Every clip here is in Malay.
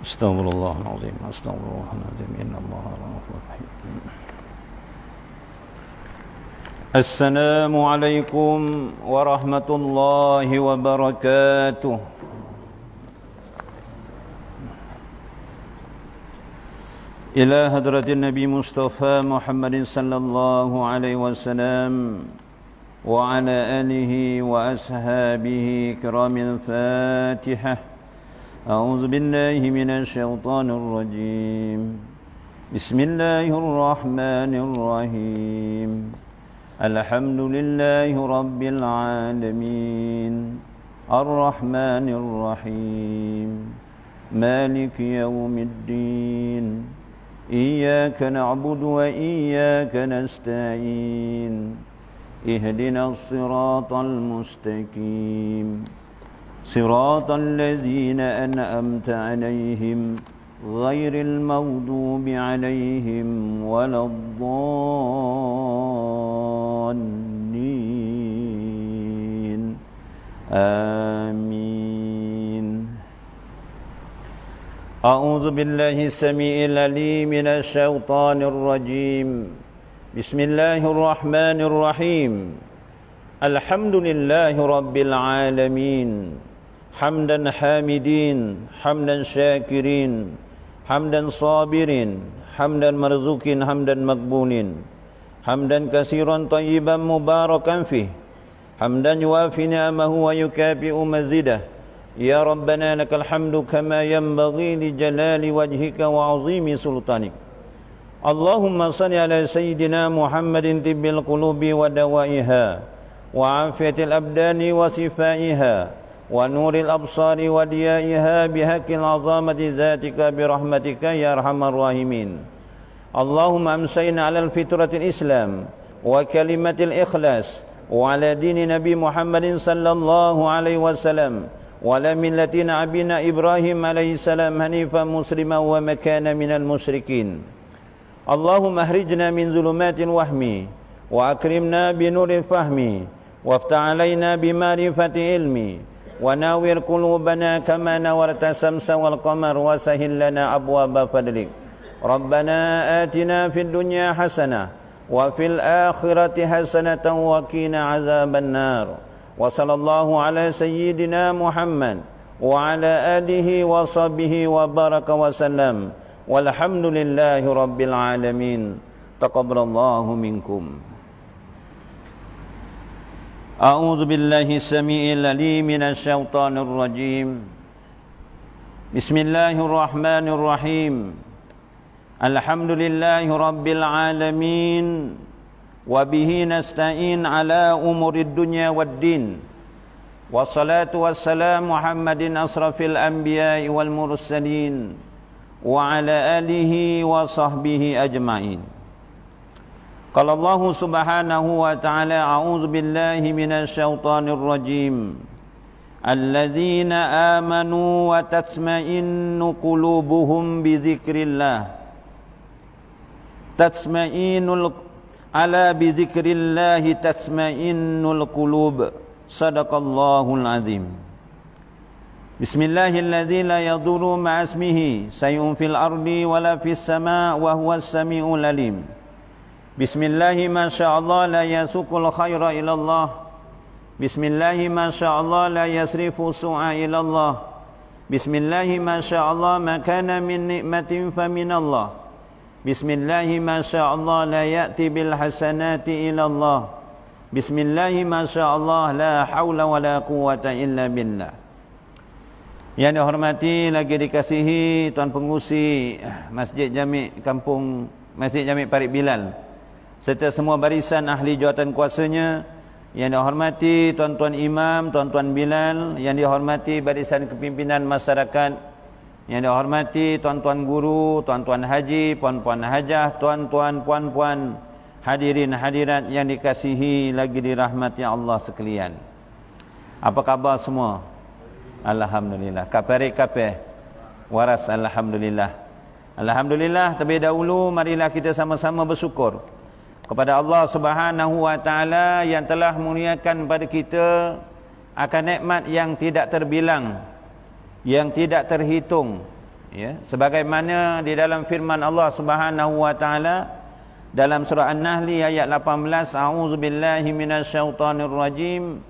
Astaghfirullahaladzim, astaghfirullahaladzim, innallaha ghafurur rahim. Assalamualaikum warahmatullahi wabarakatuh. Ila hadratin Nabi Mustafa Muhammadin sallallahu alaihi wasallam wa ala alihi wa ashabihi kiramin Fatihah. أعوذ بالله من الشيطان الرجيم بسم الله الرحمن الرحيم الحمد لله رب العالمين الرحمن الرحيم مالك يوم الدين إياك نعبد وإياك نستعين اهدنا الصراط المستقيم صراط الذين أنعمت عليهم غير المغضوب عليهم ولا الضالين آمين. أعوذ بالله السميع العليم من الشيطان الرجيم بسم الله الرحمن الرحيم الحمد لله رب العالمين حمدا حامدين حمدا شاكرين حمدا صابرين حمدا مرزوقين حمدا مقبولين حمدا كثيرا طيبا مباركا فيه حمدا يوافي نعمه ويكافئ مزيده يا ربنا لك الحمد كما ينبغي لجلال وجهك وعظيم سلطانك اللهم صل على سيدنا محمد طب القلوب ودوائها وعافية الأبدان وصفائها ونور الأبصار وديائها بحق العظامة ذاتك برحمتك يا أرحم الراحمين اللهم أمسينا على الفطرة الإسلام وكلمة الإخلاص وعلى دين نبي محمد صلى الله عليه وسلم وعلى ملة نبينا إبراهيم عليه السلام حنيفا مسلما وما كان من المشركين اللهم أخرجنا من ظلمات الوهم وأكرمنا بنور الفهم وافتح علينا بمعرفة علمي وناور قلوبنا كما نورت الشمس والقمر وسهل لنا أبواب فضلك ربنا آتنا في الدنيا حسنة وفي الآخرة حسنة وقنا عذاب النار وصلى الله على سيدنا محمد وعلى آله وصحبه وبارك وسلم والحمد لله رب العالمين تقبل الله منكم. أعوذ بالله السميع العليم من الشيطان الرجيم بسم الله الرحمن الرحيم الحمد لله رب العالمين وبه نستعين على أمور الدنيا والدين والصلاة والسلام محمد أشرف الأنبياء والمرسلين وعلى آله وصحبه أجمعين. قال الله سبحانه وتعالى أعوذ بالله من الشيطان الرجيم الذين آمنوا وتطمئن قلوبهم بذكر الله بذكر الله تطمئن القلوب صدق الله العظيم. بسم الله الذي لا يضر مع اسمه شيء في الأرض ولا في السماء وهو السميع العليم. Bismillahi masyaallah la yasuqul khaira ilallah. Bismillahi masyaallah la yasrifu su'a ilallah. Bismillahi masyaallah ma kana min ni'matin faminallah. Bismillahi masyaallah la ya'ti bil hasanati ilallah. Bismillahi masyaallah la hawla wa la quwwata illa billah. Yang dihormati lagi dikasihi Tuan Pengurusi Masjid Jami' Kampung Masjid Jami' Parit Bilal serta semua barisan ahli jawatan kuasanya, yang dihormati tuan-tuan imam, tuan-tuan Bilal, yang dihormati barisan kepimpinan masyarakat, yang dihormati tuan-tuan guru, tuan-tuan haji, puan-puan hajah, tuan-tuan, puan-puan, hadirin hadirat yang dikasihi lagi dirahmati Allah sekalian. Apa khabar semua? Alhamdulillah. Kaparik kapeh waras alhamdulillah. Alhamdulillah. Terlebih dahulu marilah kita sama-sama bersyukur kepada Allah Subhanahu wa taala yang telah muliakan pada kita akan nikmat yang tidak terbilang, yang tidak terhitung, ya, sebagaimana di dalam firman Allah Subhanahu wa taala dalam surah An-Nahl ayat 18, a'udzubillahi minasyaitonir rajim,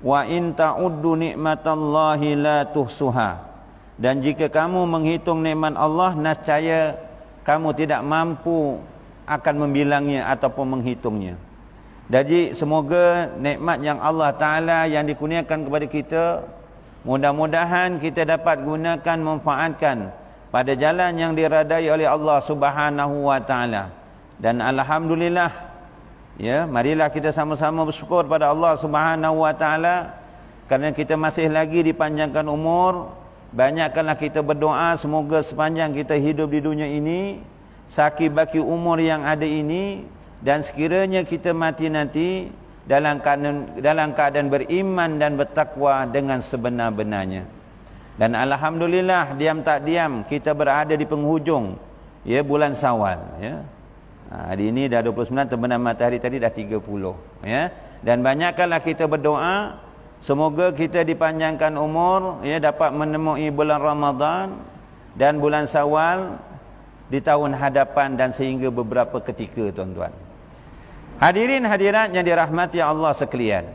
wa in ta'uddu nikmatallahi la tuhsuha. Dan jika kamu menghitung nikmat Allah, nescaya kamu tidak mampu akan membilangnya ataupun menghitungnya. Jadi semoga nikmat yang Allah Ta'ala yang dikurniakan kepada kita, mudah-mudahan kita dapat gunakan, manfaatkan pada jalan yang diredai oleh Allah Subhanahu wa Ta'ala. Dan alhamdulillah, ya, marilah kita sama-sama bersyukur pada Allah Subhanahu wa Ta'ala kerana kita masih lagi dipanjangkan umur. Banyakkanlah kita berdoa semoga sepanjang kita hidup di dunia ini, saki baki umur yang ada ini, dan sekiranya kita mati nanti dalam keadaan beriman dan bertakwa dengan sebenar-benarnya. Dan alhamdulillah, diam tak diam kita berada di penghujung, ya, bulan Syawal, ya. Hari ini dah 29, terbenam matahari tadi dah 30, ya. Dan banyakkanlah kita berdoa semoga kita dipanjangkan umur, ya, dapat menemui bulan Ramadan dan bulan Syawal di tahun hadapan dan sehingga beberapa ketika, tuan-tuan. Hadirin hadirat yang dirahmati Allah sekalian,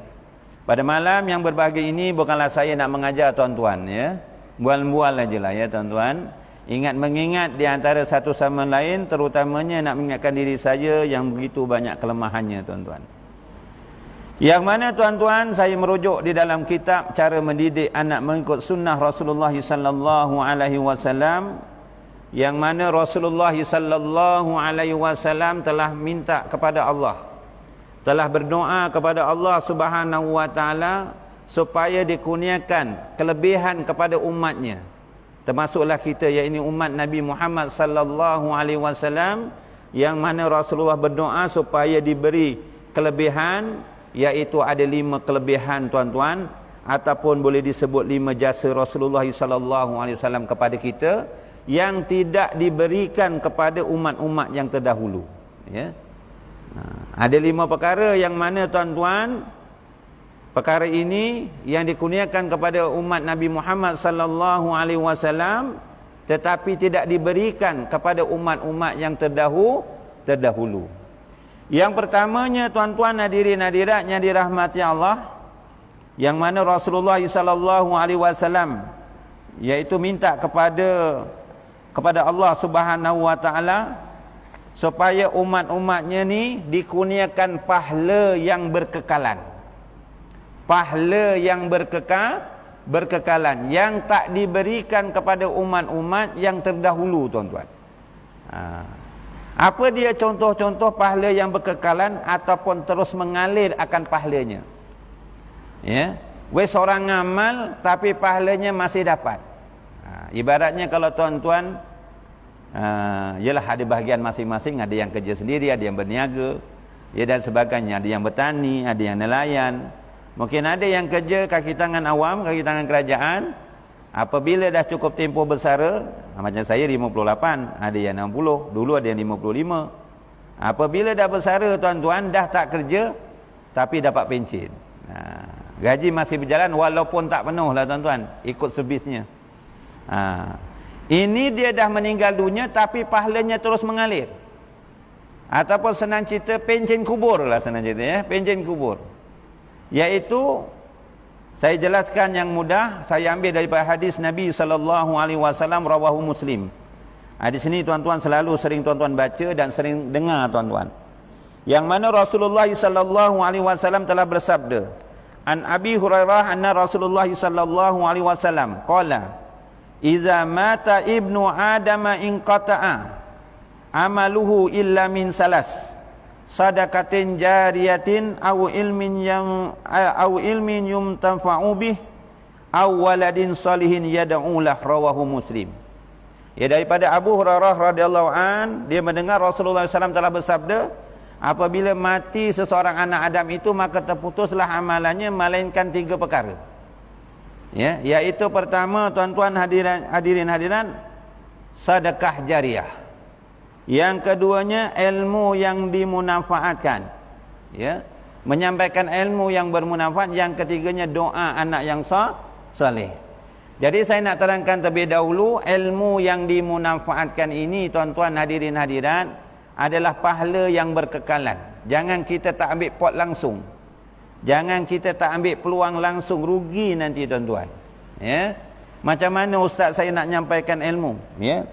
pada malam yang berbahagia ini bukanlah saya nak mengajar tuan-tuan, ya. Bual-bual ajalah, ya, tuan-tuan. Ingat mengingat di antara satu sama lain, terutamanya nak mengingatkan diri saya yang begitu banyak kelemahannya, tuan-tuan. Yang mana, tuan-tuan, saya merujuk di dalam kitab Cara Mendidik Anak Mengikut Sunnah Rasulullah sallallahu alaihi wasallam, yang mana Rasulullah sallallahu alaihi wasallam telah minta kepada Allah, telah berdoa kepada Allah Subhanahu wa taala supaya dikurniakan kelebihan kepada umatnya, termasuklah kita, iaitu umat Nabi Muhammad sallallahu alaihi wasallam, yang mana Rasulullah berdoa supaya diberi kelebihan, iaitu ada 5 kelebihan, tuan-tuan, ataupun boleh disebut 5 jasa Rasulullah sallallahu alaihi wasallam kepada kita yang tidak diberikan kepada umat-umat yang terdahulu, ya. Ada 5 perkara yang mana, tuan-tuan, perkara ini yang dikurniakan kepada umat Nabi Muhammad sallallahu alaihi wasallam tetapi tidak diberikan kepada umat-umat yang terdahulu. Yang pertamanya, tuan-tuan hadirin hadirat yang dirahmati Allah, yang mana Rasulullah sallallahu alaihi wasallam iaitu minta kepada Allah Subhanahu wa taala supaya umat-umatnya ni dikurniakan pahala yang berkekalan. Pahala yang berkekalan yang tak diberikan kepada umat-umat yang terdahulu, tuan-tuan. Apa dia contoh-contoh pahala yang berkekalan ataupun terus mengalir akan pahalanya? Ya, seorang amal tapi pahalanya masih dapat. Ibaratnya kalau tuan-tuan, yalah, ada bahagian masing-masing, ada yang kerja sendiri, ada yang berniaga, ya, dan sebagainya, ada yang bertani, ada yang nelayan. Mungkin ada yang kerja kaki tangan awam, kaki tangan kerajaan. Apabila dah cukup tempoh bersara, macam saya 58, ada yang 60, dulu ada yang 55. Apabila dah bersara, tuan-tuan, dah tak kerja tapi dapat pencen. Gaji masih berjalan walaupun tak penuh lah, tuan-tuan, ikut servisnya. Ini dia dah meninggal dunia tapi pahalanya terus mengalir. Ataupun senang cerita pencen kubur lah, senang cerita, ya, pencen kubur. Iaitu, saya jelaskan yang mudah, saya ambil daripada hadis Nabi sallallahu alaihi wasallam rawahu Muslim. Hadis ini, tuan-tuan, selalu sering tuan-tuan baca dan sering dengar, tuan-tuan. Yang mana Rasulullah sallallahu alaihi wasallam telah bersabda, An Abi Hurairah anna Rasulullah sallallahu alaihi wasallam qala, "Iza mata ibnu Adam inqata'a amaluhu illa min salas, sadaqatin jariyatin aw ilmin yumtafa'u bih aw waladin salihin yad'u lah," rawahu Muslim. Ya, daripada Abu Hurairah radhiyallahu an, dia mendengar Rasulullah SAW telah bersabda, apabila mati seseorang anak Adam itu, maka terputuslah amalannya melainkan 3 perkara. Ya, iaitu pertama, tuan-tuan hadirin hadirat, sedekah jariah. Yang keduanya, ilmu yang dimanfaatkan, ya, menyampaikan ilmu yang bermanfaat. Yang ketiganya, doa anak yang soleh. Jadi saya nak terangkan terlebih dahulu, ilmu yang dimanfaatkan ini tuan-tuan hadirin hadirat adalah pahala yang berkekalan. Jangan kita tak ambil pot langsung. Jangan kita tak ambil peluang langsung, rugi nanti tuan-tuan. Ya. Macam mana ustaz saya nak nyampaikan ilmu? Ya.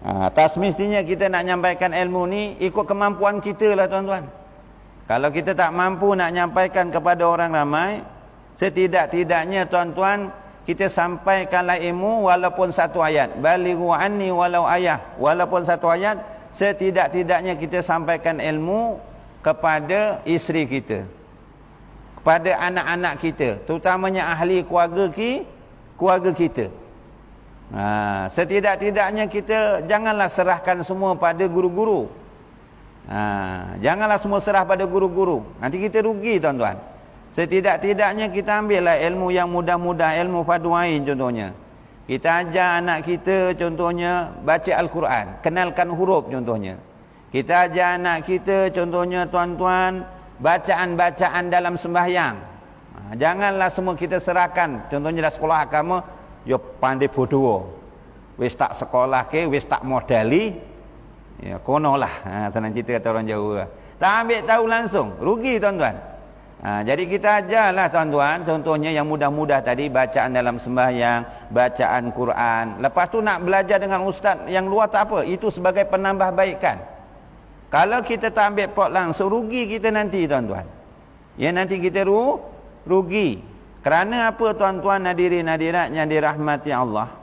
Tak semestinya kita nak nyampaikan ilmu ni ikut kemampuan kita lah tuan-tuan. Kalau kita tak mampu nak nyampaikan kepada orang ramai, setidak-tidaknya tuan-tuan kita sampaikanlah ilmu walaupun satu ayat. Balighu anni walau ayah. Walaupun satu ayat, setidak-tidaknya kita sampaikan ilmu kepada isteri kita, kepada anak-anak kita, terutamanya ahli keluarga kita. Setidak-tidaknya kita janganlah serahkan semua pada guru-guru. Janganlah semua serah pada guru-guru. Nanti kita rugi tuan-tuan. Setidak-tidaknya kita ambillah ilmu yang mudah-mudah, ilmu fardu ain contohnya. Kita ajar anak kita contohnya baca Al-Quran, kenalkan huruf contohnya. Kita ajar anak kita contohnya tuan-tuan bacaan-bacaan dalam sembahyang. Janganlah semua kita serahkan. Contohnya dalam sekolah agama, yo pandai bodoh. Wis tak sekolah ke, wis tak modali, ya konolah. Senang cerita kata orang Jawa. Tak ambil tahu langsung, rugi tuan-tuan. Jadi kita ajarlah tuan-tuan, contohnya yang mudah-mudah tadi, bacaan dalam sembahyang, bacaan Quran. Lepas tu nak belajar dengan ustaz yang luar tak apa, itu sebagai penambahbaikan. Kalau kita tak ambil pot langsung, rugi kita nanti tuan-tuan. Ya, nanti kita rugi. Kerana apa tuan-tuan hadirin hadirat yang dirahmati Allah?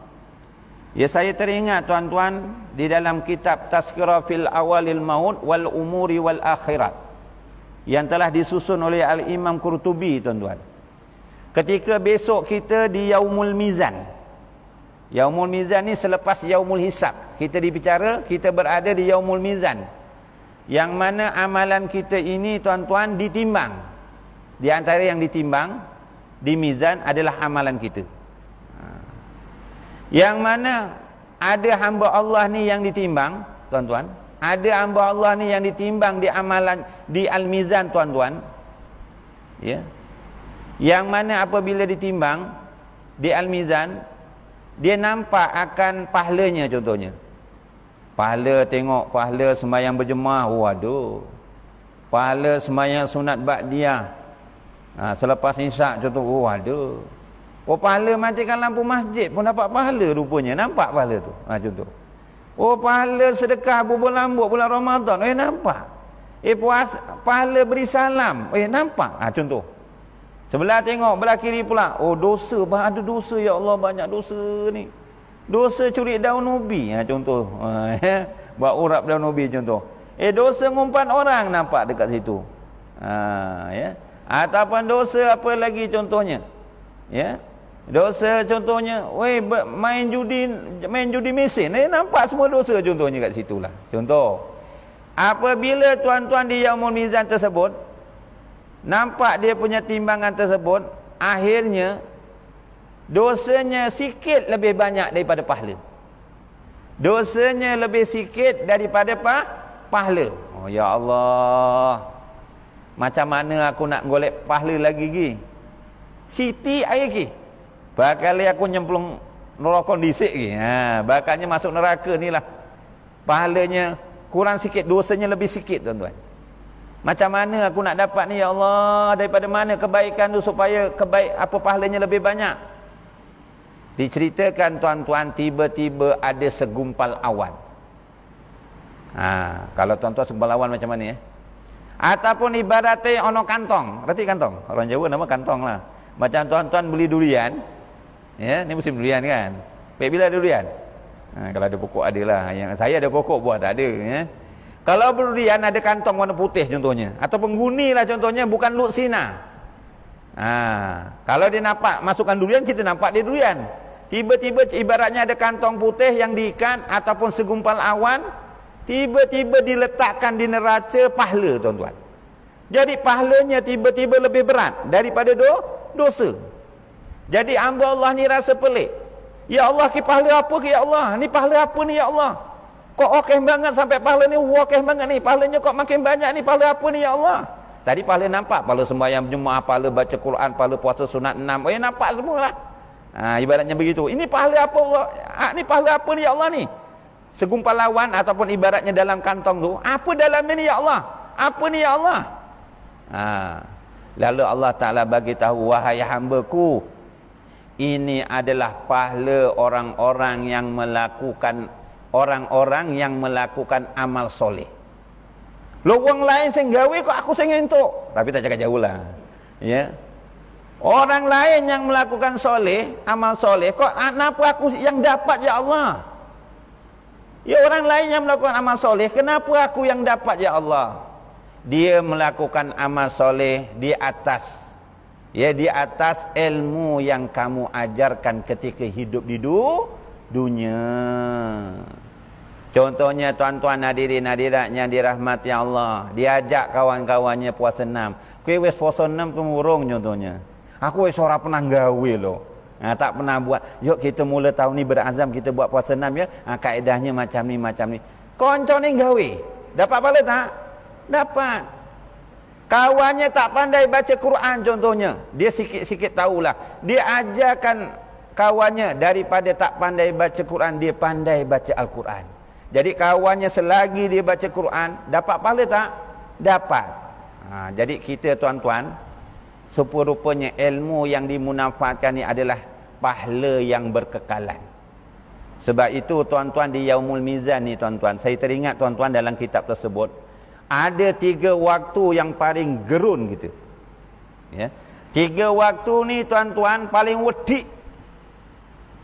Ya, saya teringat tuan-tuan di dalam kitab Tazkirah fil Awalil Maut wal Umuri wal Akhirat yang telah disusun oleh Al-Imam Qurtubi tuan-tuan. Ketika besok kita di Yaumul Mizan. Yaumul Mizan ni selepas Yaumul Hisab. Kita dibicara, kita berada di Yaumul Mizan. Yang mana amalan kita ini tuan-tuan ditimbang. Di antara yang ditimbang di mizan adalah amalan kita. Yang mana ada hamba Allah ni yang ditimbang tuan-tuan. Ada hamba Allah ni yang ditimbang di amalan di Al-Mizan tuan-tuan. Ya. Yang mana apabila ditimbang di Al-Mizan, dia nampak akan pahalanya contohnya. Pahala, tengok pahala sembahyang berjemaah, waduh. Pahala sembahyang sunat ba'diyah. Selepas isyak contoh, waduh. Pahala matikan lampu masjid pun dapat pahala rupanya. Nampak pahala tu. Contoh. Pahala sedekah bulan Ramadan. Nampak. Pahala beri salam. Nampak. Contoh. Sebelah tengok, belah kiri pula. Dosa. Ada dosa, ya Allah, banyak dosa ni. Dosa curi daun ubi. Contoh. Buat urap daun ubi contoh. Dosa ngumpat orang nampak dekat situ. Ya. Ataupun dosa apa lagi contohnya? Ya. Dosa contohnya, main judi mesin. Nampak semua dosa contohnya kat situlah. Contoh. Apabila tuan-tuan di Yaumul Mizan tersebut, nampak dia punya timbangan tersebut, akhirnya dosanya sikit lebih banyak daripada pahala. Dosanya lebih sikit daripada pahala. Ya Allah. Macam mana aku nak golek pahala lagi gi? Siti air gi. Bakal aku nyemplung neraka disik gi. Bakalnya masuk neraka ni lah. Pahalanya kurang sikit, dosanya lebih sikit tuan-tuan. Macam mana aku nak dapat ni ya Allah? Daripada mana kebaikan tu supaya pahalanya lebih banyak? Diceritakan tuan-tuan, tiba-tiba ada segumpal awan. Kalau tuan-tuan segumpal awan macam mana ya? Ataupun ibaratnya ono kantong. Berarti kantong. Orang Jawa nama kantong lah. Macam tuan-tuan beli durian. Ya, ni musim durian kan. Bila durian? Kalau ada pokok ada lah. Yang saya ada pokok buah tak ada. Ya. Kalau durian ada kantong warna putih contohnya. Ataupun guni lah contohnya, bukan lutsina. Kalau dia nampak masukkan durian, kita nampak dia durian. Tiba-tiba ibaratnya ada kantong putih yang diikat ataupun segumpal awan, tiba-tiba diletakkan di neraca pahala tuan-tuan. Jadi pahalanya tiba-tiba lebih berat daripada dosa. Jadi hamba Allah ni rasa pelik. Ya Allah, ki pahala apa ke ya Allah? Ni pahala apa ni ya Allah? Kok okey banget sampai pahala ni okey banget ni. Pahalanya kok makin banyak ni, pahala apa ni ya Allah? Tadi pahala nampak, pahala sembahyang berjemaah, pahala baca Quran, pahala puasa sunat 6. Nampak semua lah. Ibaratnya begitu. Ini pahala apa Allah? Ni pahala apa ni ya Allah ni? Segumpal lawan ataupun ibaratnya dalam kantong tu, apa dalam ni ya Allah? Apa ni ya Allah? Lalu Allah Ta'ala bagi tahu, wahai hamba-Ku, ini adalah pahala orang-orang yang melakukan amal soleh. Orang lain sing gawe kok aku sing entuk. Tapi tak cakap jauh lah. Ya. Orang lain yang melakukan soleh, amal soleh, kok kenapa aku yang dapat ya Allah? Ya, orang lain yang melakukan amal soleh, kenapa aku yang dapat ya Allah? Dia melakukan amal soleh di atas ilmu yang kamu ajarkan ketika hidup di dunia. Contohnya tuan-tuan hadirin hadirat yang dirahmati Allah, diajak kawan-kawannya puasa 6. Kowe wis puasa 6 kemurung contohnya. Aku wis ora pernah gawe loh. Tak pernah buat. Yuk kita mula tahun ni berazam kita buat puasa 6 ya. Kaedahnya macam ni macam ni. Konco ni gawe. Dapat pahala tak? Dapat. Kawannya tak pandai baca Quran contohnya. Dia sikit-sikit tahulah. Dia ajarkan kawannya daripada tak pandai baca Quran, dia pandai baca Al-Quran. Jadi kawannya selagi dia baca Quran, dapat pahala tak? Dapat. Jadi kita tuan-tuan, serupa-rupanya ilmu yang dimanfaatkan ni adalah pahala yang berkekalan. Sebab itu tuan-tuan di Yaumul Mizan ni tuan-tuan, saya teringat tuan-tuan dalam kitab tersebut, ada 3 waktu yang paling gerun gitu. Ya. 3 waktu ni tuan-tuan paling wedik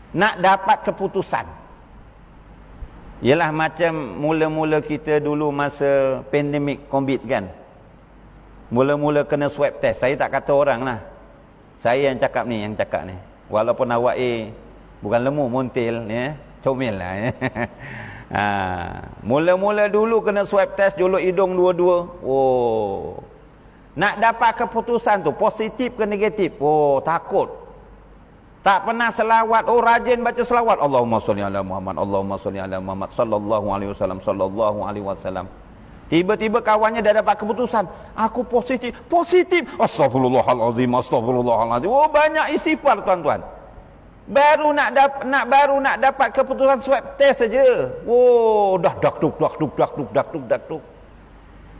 nak dapat keputusan. Ialah macam mula-mula kita dulu masa pandemik COVID kan. Mula-mula kena swab test. Saya tak kata orang lah. Saya yang cakap ni. Walaupun awak bukan lemu, montil, ya, comel lah. Ya. Mula-mula dulu kena swab test, juluk hidung dua-dua. Nak dapat keputusan tu, positif ke negatif. Takut. Tak pernah selawat. Rajin baca selawat. Allahumma salli ala Muhammad, Allahumma salli ala Muhammad, sallallahu alaihi wasallam, sallallahu alaihi wasallam. Tiba-tiba kawannya dah dapat keputusan. Aku positif. Astagfirullahalazim, astagfirullahalazim. Banyak istighfar tuan-tuan. Baru nak dapat keputusan swab test saja. Dah dak-duk.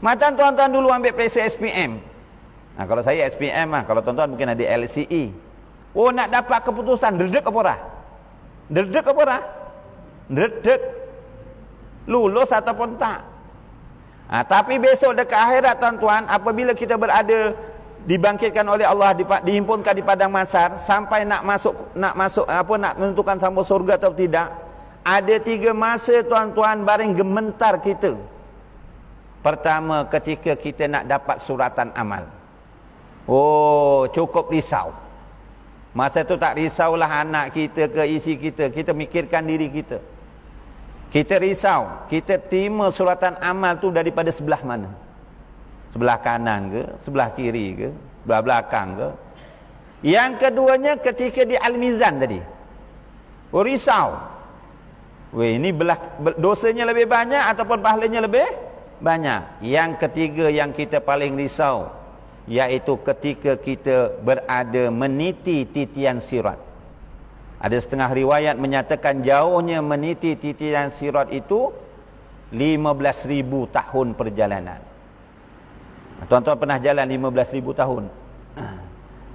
Macam tuan-tuan dulu ambil periksa SPM. Kalau saya SPM lah. Kalau tuan-tuan mungkin ada LCE. Nak dapat keputusan, dredek apa dah? Dredek. Lulus ataupun tak. Tapi besok dekat akhirat tuan-tuan, apabila kita berada dibangkitkan oleh Allah, dihimpunkan di padang mahsyar sampai nak menentukan sama surga atau tidak, ada 3 masa tuan-tuan baring gementar kita. Pertama, ketika kita nak dapat suratan amal. Cukup risau. Masa tu tak risaulah anak kita ke isi kita. Kita mikirkan diri kita. Kita risau. Kita terima suratan amal tu daripada sebelah mana? Sebelah kanan ke? Sebelah kiri ke? Sebelah belakang ke? Yang keduanya ketika di Al-Mizan tadi. Risau. Ini dosanya lebih banyak ataupun pahalanya lebih banyak. Yang ketiga yang kita paling risau, iaitu ketika kita berada meniti titian sirat. Ada setengah riwayat menyatakan jauhnya meniti titian sirat itu 15,000 tahun perjalanan. Tuan-tuan pernah jalan 15,000 tahun?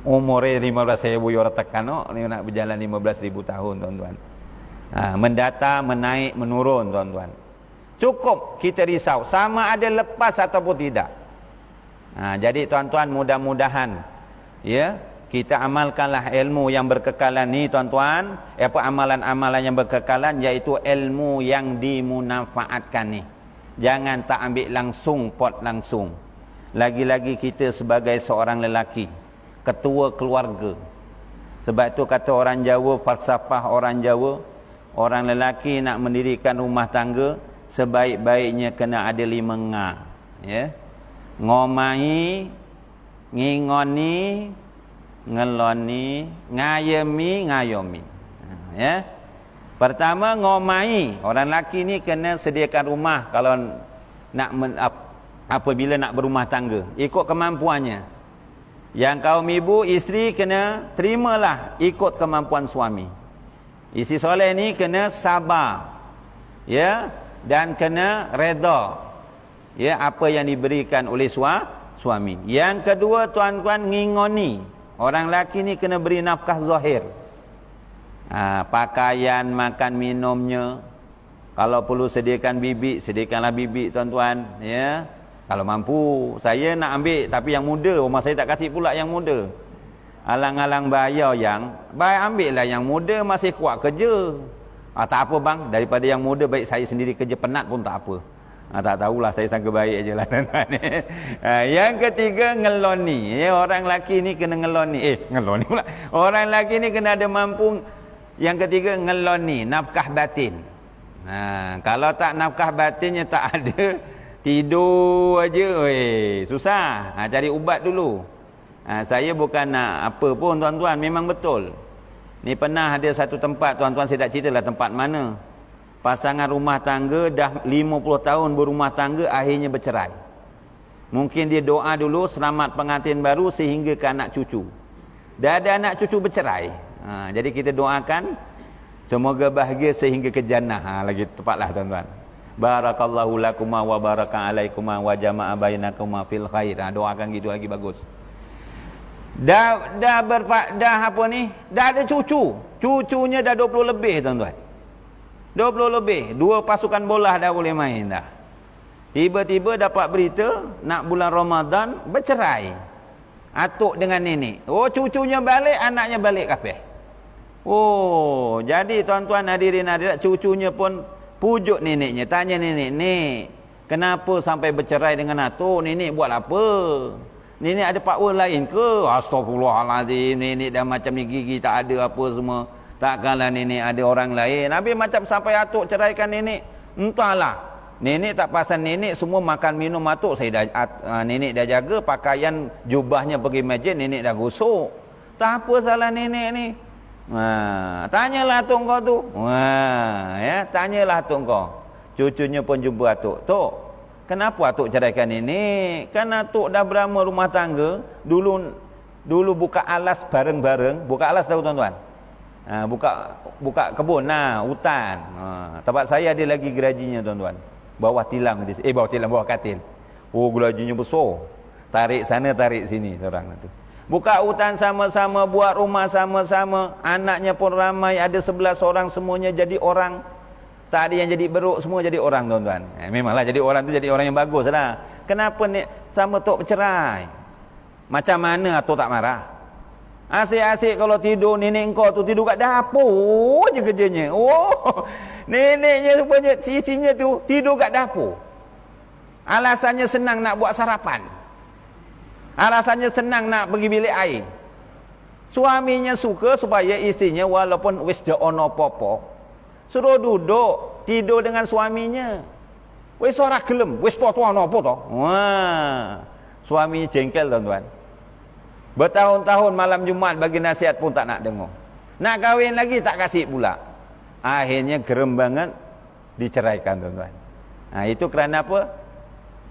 Umurnya 15,000 orang tekan nak berjalan 15,000 tahun tuan-tuan. Mendata, menaik, menurun tuan-tuan. Cukup kita risau sama ada lepas ataupun tidak. Jadi tuan-tuan, mudah-mudahan ya kita amalkanlah ilmu yang berkekalan ni tuan-tuan. Amalan-amalan yang berkekalan, iaitu ilmu yang dimanfaatkan ni. Jangan tak ambil langsung, pot langsung. Lagi-lagi kita sebagai seorang lelaki, ketua keluarga. Sebab itu kata orang Jawa, falsafah orang Jawa, orang lelaki nak mendirikan rumah tangga, sebaik-baiknya kena ada 5 ngah. Ya. Ngomai, ngingoni, ngeloni, ngayomi. Ya. Pertama, ngomai. Orang lelaki ni kena sediakan rumah kalau nak apabila nak berumah tangga, ikut kemampuannya. Yang kaum ibu, isteri kena terimalah ikut kemampuan suami. Isteri soleh ni kena sabar, ya, dan kena redha, ya, apa yang diberikan oleh suami. Yang kedua, tuan-tuan, ngingoni. Orang lelaki ni kena beri nafkah zahir. Pakaian, makan minumnya. Kalau perlu sediakan bibik, sediakanlah bibik, tuan-tuan, ya. Kalau mampu, saya nak ambil tapi yang muda, rumah saya tak kasih pula yang muda. Alang-alang bayar yang baik, ambillah yang muda, masih kuat kerja. Tak apa bang, daripada yang muda baik saya sendiri kerja penat pun tak apa. Tak tahulah, saya sangka baik aje lah. Yang ketiga, ngeloni. Ya, orang lelaki ni kena ngeloni. Ngeloni pula. Orang lelaki ni kena ada mampu. Yang ketiga, ngeloni, nafkah batin. Kalau tak nafkah batinnya tak ada, tidur aja, susah. Cari ubat dulu. Saya bukan nak apa pun, tuan-tuan, memang betul. Ni pernah ada satu tempat, tuan-tuan, saya tak ceritalah tempat mana. Pasangan rumah tangga dah 50 tahun berumah tangga, akhirnya bercerai. Mungkin dia doa dulu selamat pengantin baru sehingga ke anak cucu. Dah ada anak cucu bercerai. Jadi kita doakan semoga bahagia sehingga ke jannah. Lagi tepatlah, tuan-tuan. Barakallahu lakuma wa baraka alaikuma wa jama'a bainakuma fil khair. Doakan gitu lagi bagus. Dah apa ni? Dah ada cucu. Cucunya dah 20 lebih, tuan-tuan. 20 lebih. 2 pasukan bola dah boleh main dah. Tiba-tiba dapat berita nak bulan Ramadan bercerai. Atuk dengan nenek. Cucunya balik, anaknya balik kafir. Jadi tuan-tuan hadirin hadirat, cucunya pun pujuk neneknya, tanya nenek, "Nek, kenapa sampai bercerai dengan atuk? Nenek buat apa? Nenek ada power lain ke?" Astagfirullahalazim, nenek dah macam ni, gigi tak ada apa semua. Takkanlah nenek ada orang lain. Habis macam sampai atuk ceraikan nenek. Entahlah. Nenek tak pasal nenek semua makan minum atuk saya dah nenek dah jaga, pakaian jubahnya pergi masjid nenek dah gosok. Tak apa salah nenek ni. Tanyalah atuk kau tu. Ya, tanyalah atuk kau. Cucunya pun jumpa atuk. "Tok, kenapa atuk ceraikan nenek? Kan atuk dah berama rumah tangga. Dulu buka alas bareng-bareng. Buka alas tahu, tuan-tuan? Buka kebun, hutan. Tempat saya ada lagi gerajinya, tuan-tuan. Bawah tilam, bawah katil. Gerajinya besar. Tarik sana, tarik sini orang tu. Buka hutan sama-sama, buat rumah sama-sama. Anaknya pun ramai, ada 11 orang, semuanya jadi orang. Tak ada yang jadi beruk, semua jadi orang, tuan-tuan. Memanglah jadi orang tu jadi orang yang bagus lah. Kenapa ni sama tok bercerai? Macam mana atuk tak marah? Asyik-asyik kalau tidur, nenek kau tu tidur kat dapur je kerjanya. Neneknya rupanya cicinya tu tidur kat dapur. Alasannya senang nak buat sarapan. Alasannya senang nak pergi bilik air. Suaminya suka supaya isterinya walaupun wis dak ono apa-apa, suruh duduk tidur dengan suaminya. Wis ora gelem, wis tuan apa to? Suaminya jengkel, tuan-tuan. Bertahun-tahun malam Jumaat bagi nasihat pun tak nak dengar. Nak kahwin lagi tak kasih pula. Akhirnya gerem banget diceraikan, tuan-tuan. Itu kerana apa?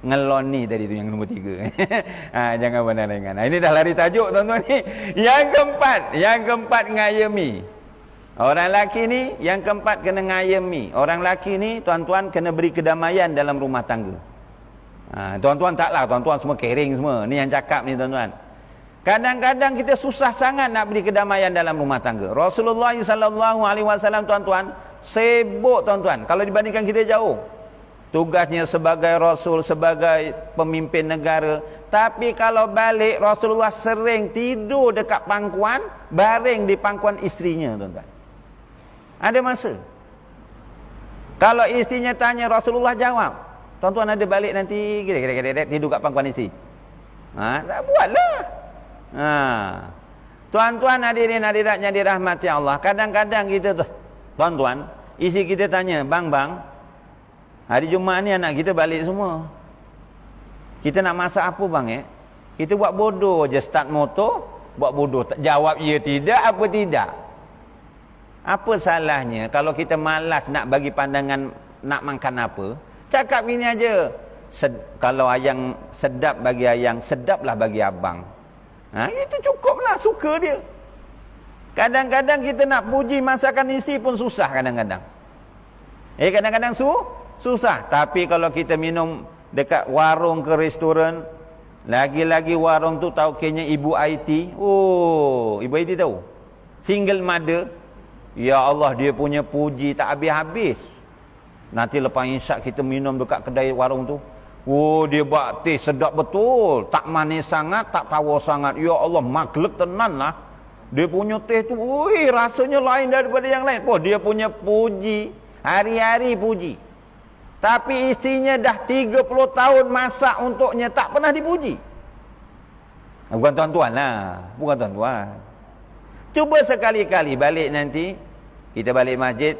Ngeloni tadi tu yang nombor 3. Jangan banding-bandingkan. Ini dah lari tajuk, tuan-tuan ni. Yang keempat ngayemi. Orang lelaki ni yang keempat kena ngayemi. Orang lelaki ni, tuan-tuan, kena beri kedamaian dalam rumah tangga. Tuan-tuan taklah, tuan-tuan semua caring semua. Ni yang cakap ni, tuan-tuan. Kadang-kadang kita susah sangat nak beri kedamaian dalam rumah tangga. Rasulullah SAW, tuan-tuan, sibuk, tuan-tuan. Kalau dibandingkan kita jauh. Tugasnya sebagai Rasul, sebagai pemimpin negara. Tapi kalau balik, Rasulullah sering tidur dekat pangkuan, baring di pangkuan isterinya, tuan-tuan. Ada masa. Kalau isterinya tanya, Rasulullah jawab. Tuan-tuan ada balik nanti, tidur kat pangkuan isteri. Tak buatlah. Tuan-tuan hadirin hadiratnya dirahmati Allah. Kadang-kadang kita, tuan-tuan, isteri kita tanya, "Bang, hari Jumaat ni anak kita balik semua. Kita nak masak apa, bang? Kita buat bodoh je, start motor, buat bodoh. Jawab ya tidak, apa tidak. Apa salahnya kalau kita malas nak bagi pandangan nak makan apa? Cakap ini aja. Kalau ayang sedap bagi ayang, sedaplah bagi abang. Itu cukuplah, suka dia. Kadang-kadang kita nak puji masakan isi pun susah kadang-kadang. Kadang-kadang susah. Tapi kalau kita minum dekat warung ke restoran, lagi-lagi warung tu tahu kayaknya ibu IT. Oh, ibu IT tahu? Single mother. Ya Allah, dia punya puji tak habis-habis. Nanti lepas isyak kita minum dekat kedai warung tu. Oh, dia buat teh sedap betul. Tak manis sangat, tak tawar sangat. Ya Allah, maglek tenan lah. Dia punya teh tu, rasanya lain daripada yang lain. Oh, dia punya puji. Hari-hari puji. Tapi isinya dah 30 tahun masak untuknya, tak pernah dipuji. Bukan tuan-tuan lah. Bukan tuan-tuan. Cuba sekali-kali balik nanti. Kita balik masjid.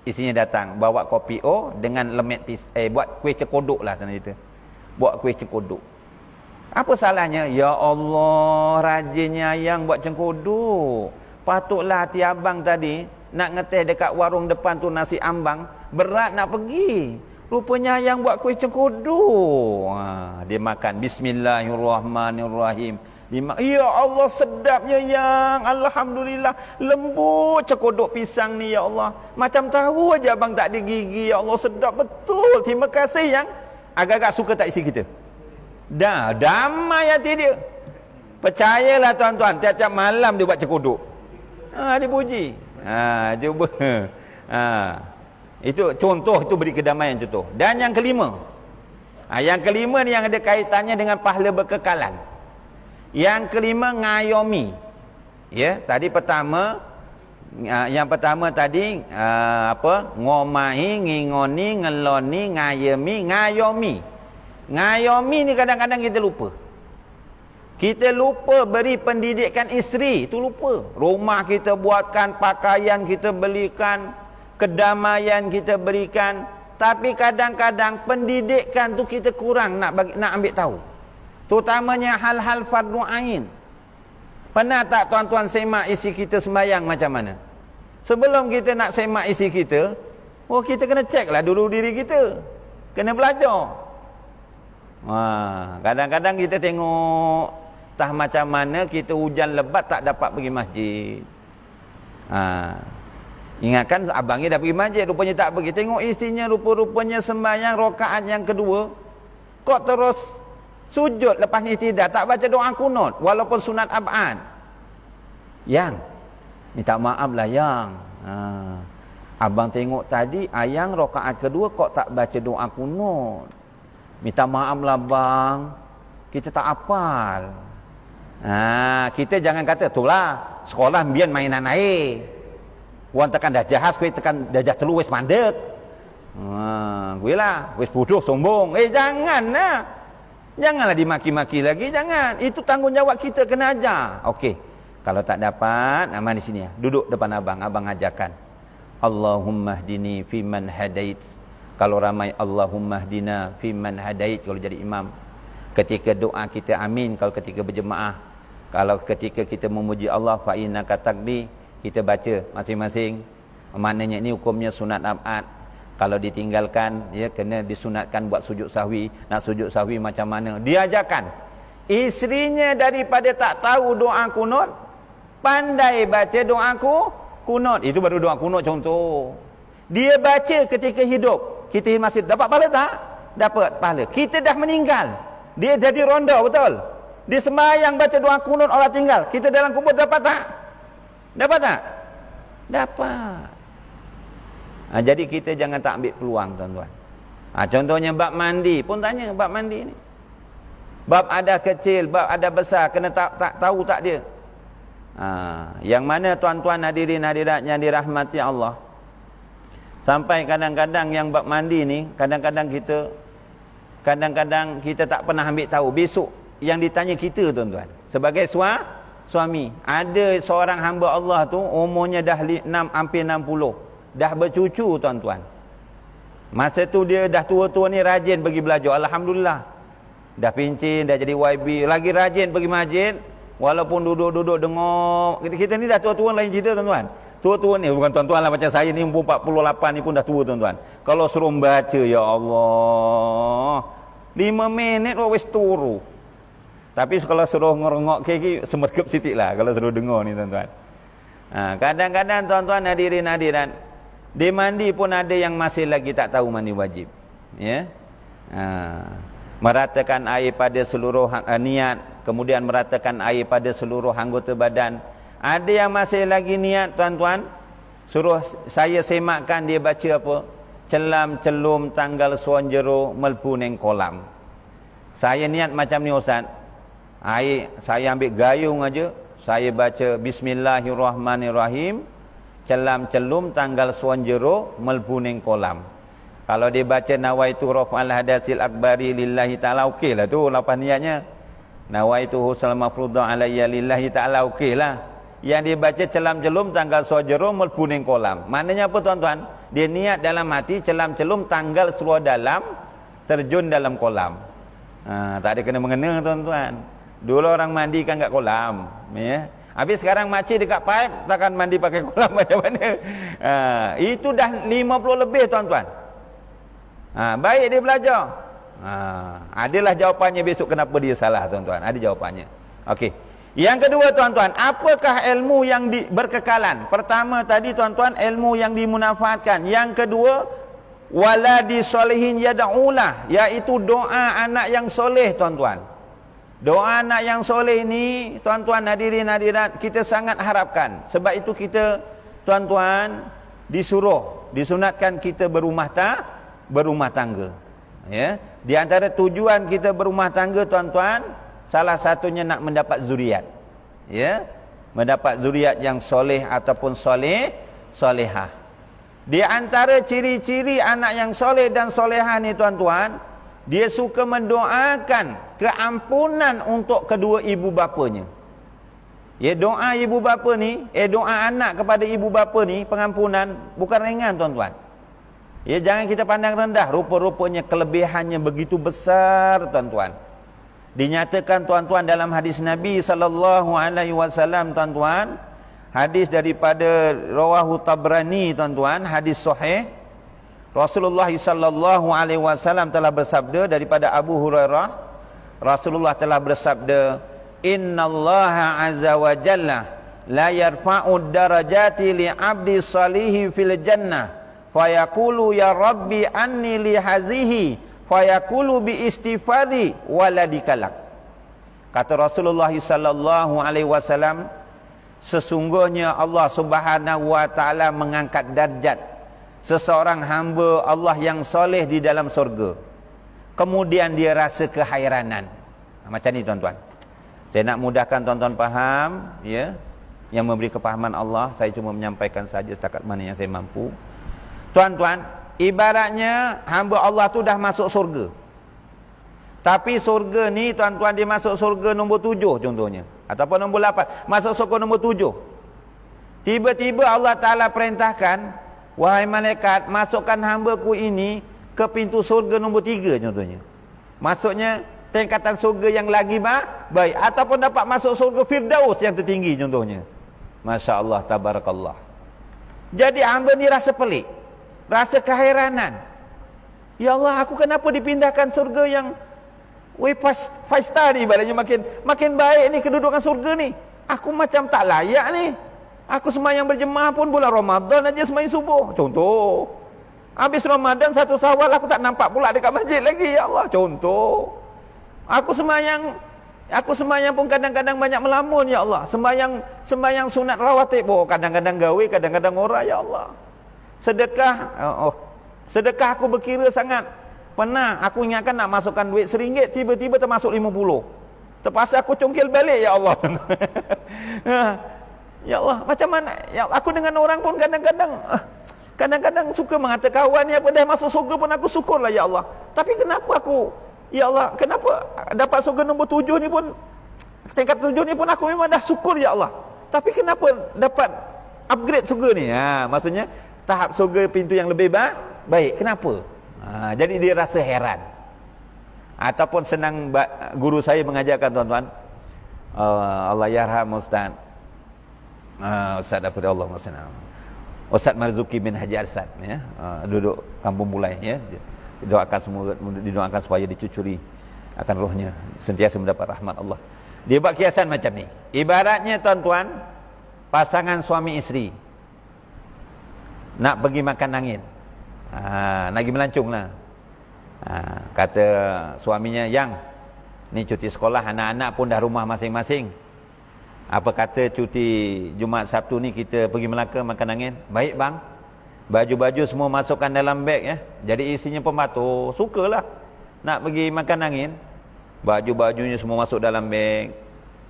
Isinya datang. Bawa kopi dengan lemet buat kuih cekodok lah sana kita. Buat kuih cekodok. Apa salahnya? Ya Allah, rajinnya ayang buat cekodok. Patutlah hati abang tadi nak ngeteh dekat warung depan tu nasi ambang. Berat nak pergi. Rupanya yang buat kuih cekodok. Dia makan. Bismillahirrahmanirrahim. Ya Allah, sedapnya yang. Alhamdulillah. Lembut cekodok pisang ni ya Allah. Macam tahu aja abang tak ada gigi. Ya Allah, sedap betul. Terima kasih yang. Agak-agak suka tak isi kita? Dah, damai hati dia. Percayalah tuan-tuan, tiap-tiap malam dia buat cekodok. Dia puji. Cuba. Itu contoh, itu beri kedamaian contoh. Dan yang kelima. Yang kelima ni yang ada kaitannya dengan pahala berkekalan. Yang kelima, ngayomi. Ya, tadi pertama, yang pertama tadi ngomahi, ngingoni, ngeloni, ngayemi, ngayomi. Ngayomi ni kadang-kadang kita lupa. Kita lupa beri pendidikan isteri, itu lupa. Rumah kita buatkan, pakaian kita belikan, kedamaian kita berikan, tapi kadang-kadang pendidikan tu kita kurang nak ambil tahu. Terutamanya hal-hal fardu ain. Pernah tak tuan-tuan semak isi kita sembahyang macam mana? Sebelum kita nak semak isi kita, kita kena ceklah dulu diri kita. Kena belajar. Kadang-kadang kita tengok tah macam mana kita hujan lebat tak dapat pergi masjid. Ingatkan abangnya dah pergi masjid, rupanya tak pergi. Tengok isinya rupa-rupanya sembahyang rakaat yang kedua, kok terus sujud lepas istidah, tak baca doa kunut walaupun sunat ab'ad. Yang minta maaf lah yang. Abang tengok tadi ayang rakaat kedua kok tak baca doa kunut. Minta maaf lah bang, kita tak hafal. Kita jangan kata itulah sekolah biar mainan air. Wan tekan dah jahat, kau tekan dah telu wis mandek. Gue lah wis bodoh sombong. Janganlah. Janganlah dimaki-maki lagi, jangan. Itu tanggungjawab kita, kena ajar. Okey. Kalau tak dapat, aman di sini ya. Duduk depan abang, abang ajarkan. Allahumma hdini fiman hadait. Kalau ramai Allahumma hdina fiman hadait kalau jadi imam. Ketika doa kita amin kalau ketika berjemaah. Kalau ketika kita memuji Allah fa innaka taqdi, kita baca masing-masing. Maknanya ini hukumnya sunat ab'ad. Kalau ditinggalkan, ya kena disunatkan buat sujud sahwi. Nak sujud sahwi macam mana? Diajarkan. Isterinya daripada tak tahu doa kunut, pandai baca doa kunut. Itu baru doa kunut contoh. Dia baca ketika hidup. Kita masih dapat pahala tak? Dapat pahala. Kita dah meninggal. Dia jadi ronda, betul? Dia sembahyang baca doa kunut, orang tinggal. Kita dalam kubur dapat tak? Dapat tak? Dapat. Jadi kita jangan tak ambil peluang tuan-tuan. Contohnya bab mandi pun tanya bab mandi ni. Bab ada kecil, bab ada besar, kena tak tahu tak dia. Yang mana tuan-tuan hadirin hadirat yang dirahmati Allah. Sampai kadang-kadang yang bab mandi ni, kadang-kadang kita tak pernah ambil tahu. Besok yang ditanya kita tuan-tuan. Sebagai suami, ada seorang hamba Allah tu umurnya dah hampir 60. Dah bercucu tuan-tuan. Masa tu dia dah tua-tua ni rajin pergi belajar. Alhamdulillah. Dah pincin, dah jadi YB. Lagi rajin pergi masjid. Walaupun duduk-duduk dengar. Kita ni dah tua-tua lain cerita tuan-tuan. Tua-tua ni bukan tuan-tuan lah macam saya ni umur 48 ni pun dah tua tuan-tuan. Kalau suruh baca ya Allah. 5 minit wis turu. Tapi kalau suruh ngerongok ke semerkep sitik lah kalau suruh dengar ni tuan-tuan. Kadang-kadang tuan-tuan hadirin-hadirat, di mandi pun ada yang masih lagi tak tahu mandi wajib. Ya. Meratakan air pada seluruh niat, kemudian meratakan air pada seluruh anggota badan. Ada yang masih lagi niat tuan-tuan, suruh saya semakkan dia baca apa? Celam celum tanggal suan jero melpu neng kolam. Saya niat macam ni ustaz. Air saya ambil gayung aja, saya baca bismillahirrahmanirrahim, celam celum tanggal suan jero melpu neng kolam. Kalau dia baca nawaitu raf'al hadatsil akbari lillahi ta'ala, okeylah tu lapan niatnya. Nawaitu husnal mafruḍa alayya lillahi ta'ala, okeylah. Yang dia baca celam celum tanggal suan jero melpu neng kolam. Maknanya apa tuan-tuan? Dia niat dalam hati celam celum tanggal suan dalam terjun dalam kolam. Tak ada kena mengena tuan-tuan. Dulu orang mandi kan kat kolam, ya. Habis sekarang makcik dekat pipe, takkan mandi pakai kolam macam mana? Itu dah 50 lebih tuan-tuan. Baik dia belajar. Adalah jawapannya besok kenapa dia salah tuan-tuan. Ada jawapannya. Okey. Yang kedua tuan-tuan, apakah ilmu yang berkekalan? Pertama tadi tuan-tuan, ilmu yang dimanfaatkan. Yang kedua, waladi solihin yad'ulah, iaitu doa anak yang soleh tuan-tuan. Doa anak yang soleh ni tuan-tuan hadirin hadirat kita sangat harapkan. Sebab itu kita tuan-tuan disunatkan kita berumah tangga. Ya. Di antara tujuan kita berumah tangga tuan-tuan, salah satunya nak mendapat zuriat. Ya. Mendapat zuriat yang soleh ataupun solehah. Di antara ciri-ciri anak yang soleh dan solehah ni tuan-tuan, dia suka mendoakan keampunan untuk kedua ibu bapanya. Ya, doa ibu bapa ni, doa anak kepada ibu bapa ni, pengampunan bukan ringan tuan-tuan. Ya, jangan kita pandang rendah, rupa-rupanya kelebihannya begitu besar tuan-tuan. Dinyatakan tuan-tuan dalam hadis Nabi SAW tuan-tuan, hadis daripada rawahu Tabrani tuan-tuan, hadis sahih. Rasulullah SAW telah bersabda daripada Abu Hurairah, Rasulullah telah bersabda, innallaha azza wa jalla la yarfa'u darajati li 'abdi salihi fil jannah fayaqulu ya rabbi anni li hazihi fayaqulu bi istifadi waladikalak. Kata Rasulullah SAW, sesungguhnya Allah Subhanahu wa taala mengangkat darjat seseorang hamba Allah yang soleh di dalam surga. Kemudian dia rasa kehairanan. Macam ni tuan-tuan. Saya nak mudahkan tuan-tuan faham, ya. Yang memberi kepahaman Allah, saya cuma menyampaikan saja setakat mana yang saya mampu. Tuan-tuan, ibaratnya hamba Allah tu dah masuk surga. Tapi surga ni tuan-tuan, dia masuk surga nombor 7 contohnya, ataupun nombor 8, masuk surga nombor 7. Tiba-tiba Allah Taala perintahkan, wahai malaikat, masukkan hamba-Ku ini ke pintu surga nombor 3 contohnya. Maksudnya tingkatan surga yang lagi baik, ataupun dapat masuk surga Firdaus yang tertinggi contohnya. Masya Allah, tabarakallah. Jadi hamba ni rasa pelik, rasa kehairanan. Ya Allah, aku kenapa dipindahkan surga yang five star ni, ibaratnya makin baik ni kedudukan surga ni. Aku macam tak layak ni. Aku sembahyang berjemaah pun bulan Ramadan aja sembahyang subuh. Contoh. Habis Ramadan 1 Syawal aku tak nampak pula dekat masjid lagi, ya Allah. Contoh. Aku sembahyang pun kadang-kadang banyak melamun, ya Allah. Sembahyang sunat rawatib, kadang-kadang gawe, kadang-kadang ora, ya Allah. Sedekah aku berkira sangat. Pernah aku ingatkan nak masukkan duit RM1, tiba-tiba termasuk 50. Terpaksa aku congkil balik, ya Allah. Ya Allah, macam mana? Ya Allah, aku dengan orang pun kadang-kadang suka mengatakan kawan ni apa dah masuk surga pun aku syukurlah, ya Allah. Tapi kenapa aku, ya Allah, kenapa dapat surga nombor 7 ni pun, tingkat 7 ni pun aku memang dah syukur, ya Allah. Tapi kenapa dapat upgrade surga ni? Maksudnya tahap surga pintu yang lebih baik. Kenapa? Jadi dia rasa heran. Ataupun senang guru saya mengajarkan tuan-tuan, Allah yarham Ustaz. Ustaz daripada Allah Maksudnya Ustaz Marzuki bin Haji Arsad, ya, duduk Kampung Bulai, ya. Didoakan supaya dicucuri akan rohnya, sentiasa mendapat rahmat Allah. Dia buat kiasan macam ni. Ibaratnya tuan-tuan, pasangan suami isteri nak pergi makan angin. Nak pergi melancong lah. Kata suaminya, yang ni cuti sekolah, anak-anak pun dah rumah masing-masing. Apa kata cuti Jumaat Sabtu ni kita pergi Melaka makan angin? Baik bang. Baju-baju semua masukkan dalam beg ya. Jadi isinya pembatur, sukalah nak pergi makan angin. Baju-bajunya semua masuk dalam beg.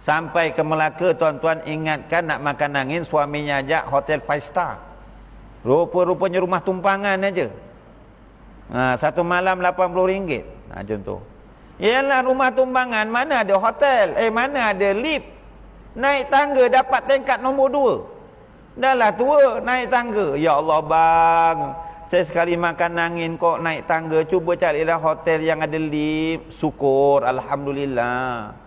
Sampai ke Melaka, tuan-tuan ingatkan nak makan angin, suaminya ajak hotel 5 star. Rupa-rupanya rumah tumpangan aja. Satu malam RM80. Contoh. Yalah, rumah tumpangan, mana ada hotel, mana ada lift. Naik tangga dapat tingkat nombor 2. Dah lah tua naik tangga. Ya Allah bang, saya sekali makan angin kok naik tangga. Cuba carilah hotel yang ada lift. Syukur, alhamdulillah.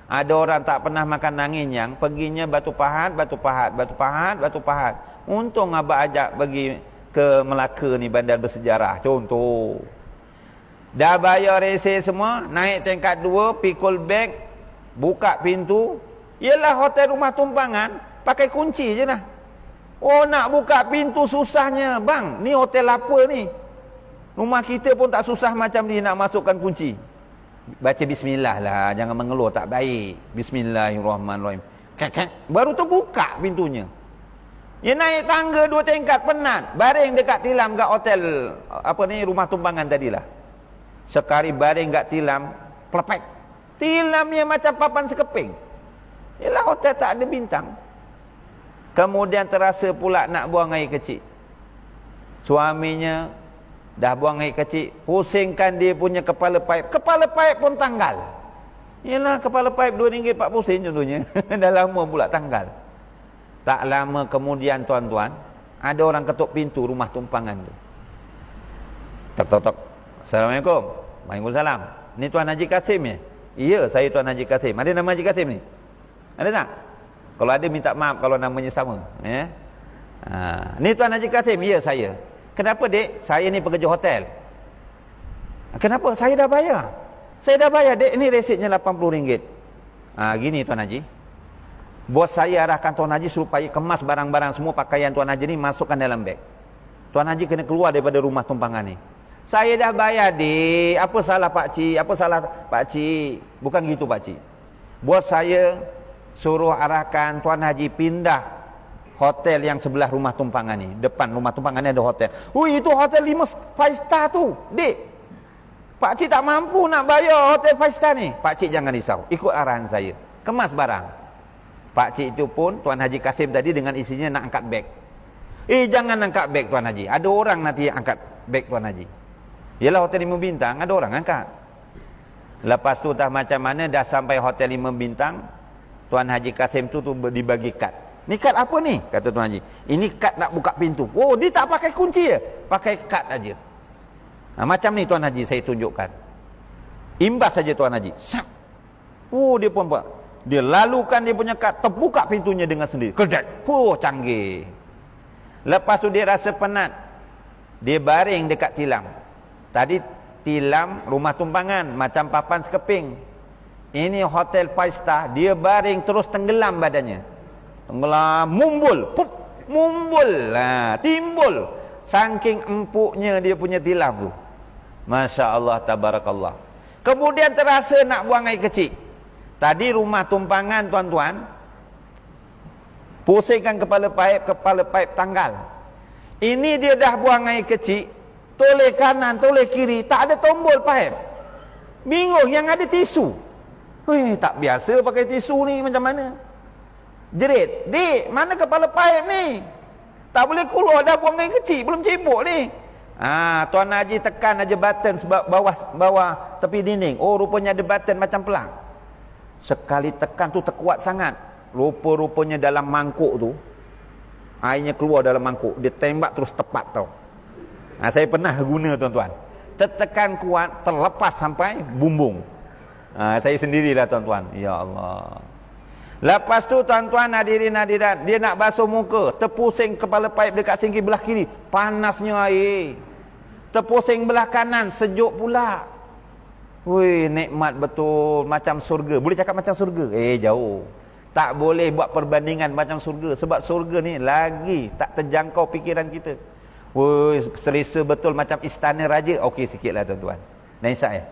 Ada orang tak pernah makan angin yang perginya Batu Pahat, Batu Pahat, Batu Pahat, Batu Pahat. Untung abang ajak pergi ke Melaka ni, bandar bersejarah. Contoh. Dah bayar rese semua, naik tingkat 2, pikul beg, buka pintu. Yelah hotel rumah tumpangan, pakai kunci je lah. Oh, nak buka pintu susahnya. Bang, ni hotel apa ni? Rumah kita pun tak susah macam ni nak masukkan kunci. Baca bismillah lah, jangan mengeluh, tak baik. Bismillahirrahmanirrahim. Baru terbuka pintunya. Dia naik tangga 2 tingkat, penat. Baring dekat tilam kat hotel rumah tumpangan tadilah. Sekali baring kat tilam, pelepek. Tilamnya macam papan sekeping. Yalah hotel tak ada bintang. Kemudian terasa pula nak buang air kecil. Suaminya dah buang air kecil, pusingkan dia punya kepala paip. Kepala paip pun tanggal. Yalah, kepala paip RM2.40 contohnya. Dah lama pula tanggal. Tak lama kemudian tuan-tuan, ada orang ketuk pintu rumah tumpangan tu. Tok tok tok. Assalamualaikum. Waalaikumsalam. Ni Tuan Haji Kasim ya? Iya, saya Tuan Haji Kasim. Ada nama Haji Kasim ni? Ada tak? Kalau ada minta maaf kalau namanya sama, ya. Ni Tuan Haji Kasim? Ya, saya. Kenapa dek? Saya ni pekerja hotel. Kenapa? Saya dah bayar. Saya dah bayar dek, ni resitnya RM80. Gini Tuan Haji. Bos saya arahkan Tuan Haji supaya kemas barang-barang semua pakaian Tuan Haji ni masukkan dalam beg. Tuan Haji kena keluar daripada rumah tumpangan ni. Saya dah bayar dek. Apa salah Pak Cik? Apa salah Pak Cik? Bukan gitu Pak Cik. Bos saya suruh arahkan Tuan Haji pindah hotel yang sebelah rumah tumpangan ni. Depan rumah tumpangan ni ada hotel. Itu hotel 5 star tu. Dek, Pak Cik tak mampu nak bayar hotel 5 star ni. Pak Cik jangan risau, ikut arahan saya, kemas barang. Pak Cik itu pun Tuan Haji Kasim tadi dengan isinya nak angkat beg. Jangan angkat beg Tuan Haji, ada orang nanti angkat beg Tuan Haji. Yalah hotel 5 bintang, ada orang angkat. Lepas tu entah macam mana dah sampai hotel 5 bintang, Tuan Haji Kasim tu dibagi kad. Ni kad apa ni? Kata Tuan Haji. Ini kad nak buka pintu. Oh, dia tak pakai kunci ya? Pakai kad aja. Macam ni Tuan Haji saya tunjukkan. Imbas saja Tuan Haji. Sak. Dia pun buat. Dia lalukan dia punya kad, terbuka pintunya dengan sendiri. Kedek. Canggih. Lepas tu dia rasa penat. Dia baring dekat tilam. Tadi tilam rumah tumpangan macam papan sekeping. Ini hotel 5 star, dia baring terus tenggelam badannya. Tenggelam, mumbul, pup, mumbul, timbul. Saking empuknya dia punya tilam tu. Masya Allah, tabarakallah. Kemudian terasa nak buang air kecil. Tadi rumah tumpangan tuan-tuan, pusingkan kepala paip tanggal. Ini dia dah buang air kecil, toleh kanan, toleh kiri, tak ada tombol paip. Bingung, yang ada tisu. Tak biasa pakai tisu ni, macam mana? Jerit, dek, mana kepala paip ni? Tak boleh keluar, dah buang air kecil, belum cebok ni. Tuan Haji tekan aja button sebab bawah tepi dinding. Rupanya ada button macam pelang. Sekali tekan tu terkuat sangat. Rupa-rupanya dalam mangkuk tu, airnya keluar dalam mangkuk. Dia tembak terus tepat tau. Saya pernah guna tuan-tuan. Tertekan kuat, terlepas sampai bumbung. Saya sendirilah tuan-tuan. Ya Allah. Lepas tu tuan-tuan hadirin hadirat, dia nak basuh muka, terpusing kepala paip dekat singgih belah kiri, panasnya air. Terpusing belah kanan, sejuk pula. Wih, nikmat betul macam surga. Boleh cakap macam surga? Jauh. Tak boleh buat perbandingan macam surga. Sebab surga ni lagi tak terjangkau fikiran kita. Wih, selesa betul macam istana raja. Okey sikitlah tuan-tuan. Lain sat ya?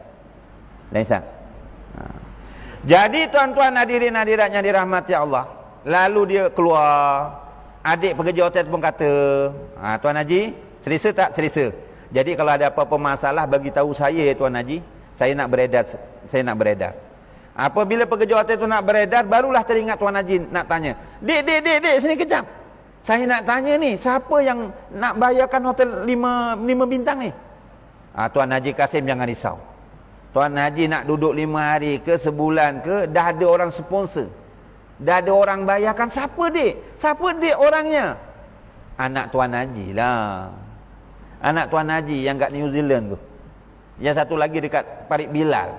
Lain sat? Jadi tuan-tuan hadirin hadirat yang dirahmati Allah. Lalu dia keluar. Adik pekerja hotel pun kata, Tuan Haji, selesa tak? Selesa. Jadi kalau ada apa-apa masalah bagi tahu saya Tuan Haji. Saya nak beredar. Apabila pekerja hotel tu nak beredar, barulah teringat Tuan Haji nak tanya. Dek, sini kejap. Saya nak tanya ni, siapa yang nak bayarkan hotel 5 bintang ni? Tuan Haji Kasim jangan risau. Tuan Haji nak duduk 5 hari ke sebulan ke, dah ada orang sponsor. Dah ada orang bayarkan. Siapa dek orangnya? Anak Tuan Haji lah. Anak Tuan Haji yang kat New Zealand tu. Yang satu lagi dekat Parit Bilal.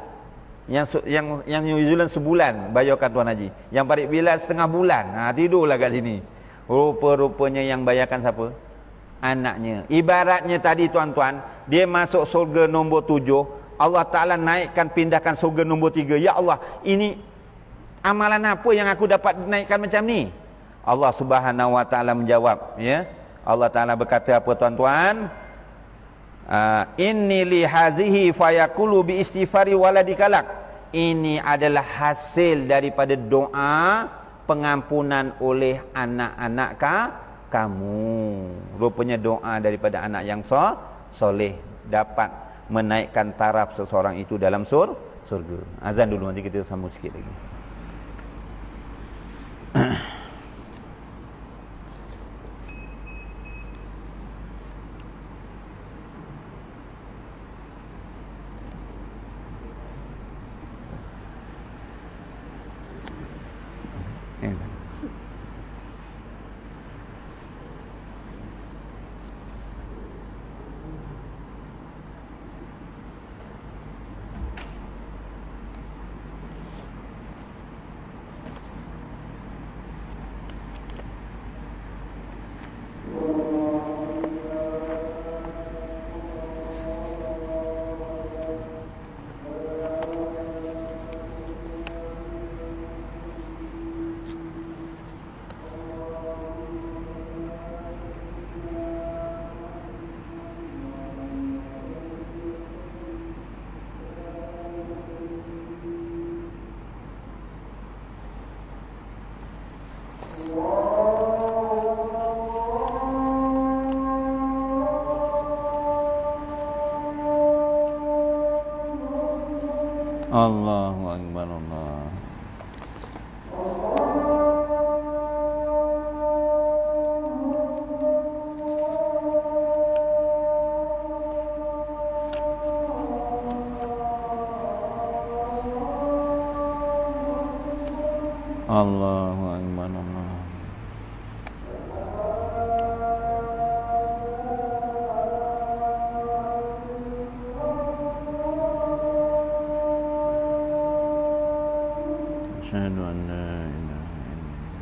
Yang New Zealand sebulan bayarkan Tuan Haji. Yang Parit Bilal setengah bulan. Tidurlah kat sini. Rupa-rupanya yang bayarkan siapa? Anaknya. Ibaratnya tadi tuan-tuan, dia masuk surga nombor 7, Allah Ta'ala naikkan, pindahkan surga nombor 3. Ya Allah, ini amalan apa yang aku dapat naikkan macam ni? Allah Subhanahu Wa Ta'ala menjawab, ya. Allah Ta'ala berkata apa tuan-tuan? Inni li hazihi fayaqulu bi istighfari waladikalak. Ini adalah hasil daripada doa pengampunan oleh anak-anak kamu. Rupanya doa daripada anak yang soleh dapat menaikkan taraf seseorang itu dalam surga. Azan dulu, nanti kita sambung sikit lagi. Allahu Akbar, Allah. Allahu Akbar, Allah. Asyhadu an la ilaha illallah.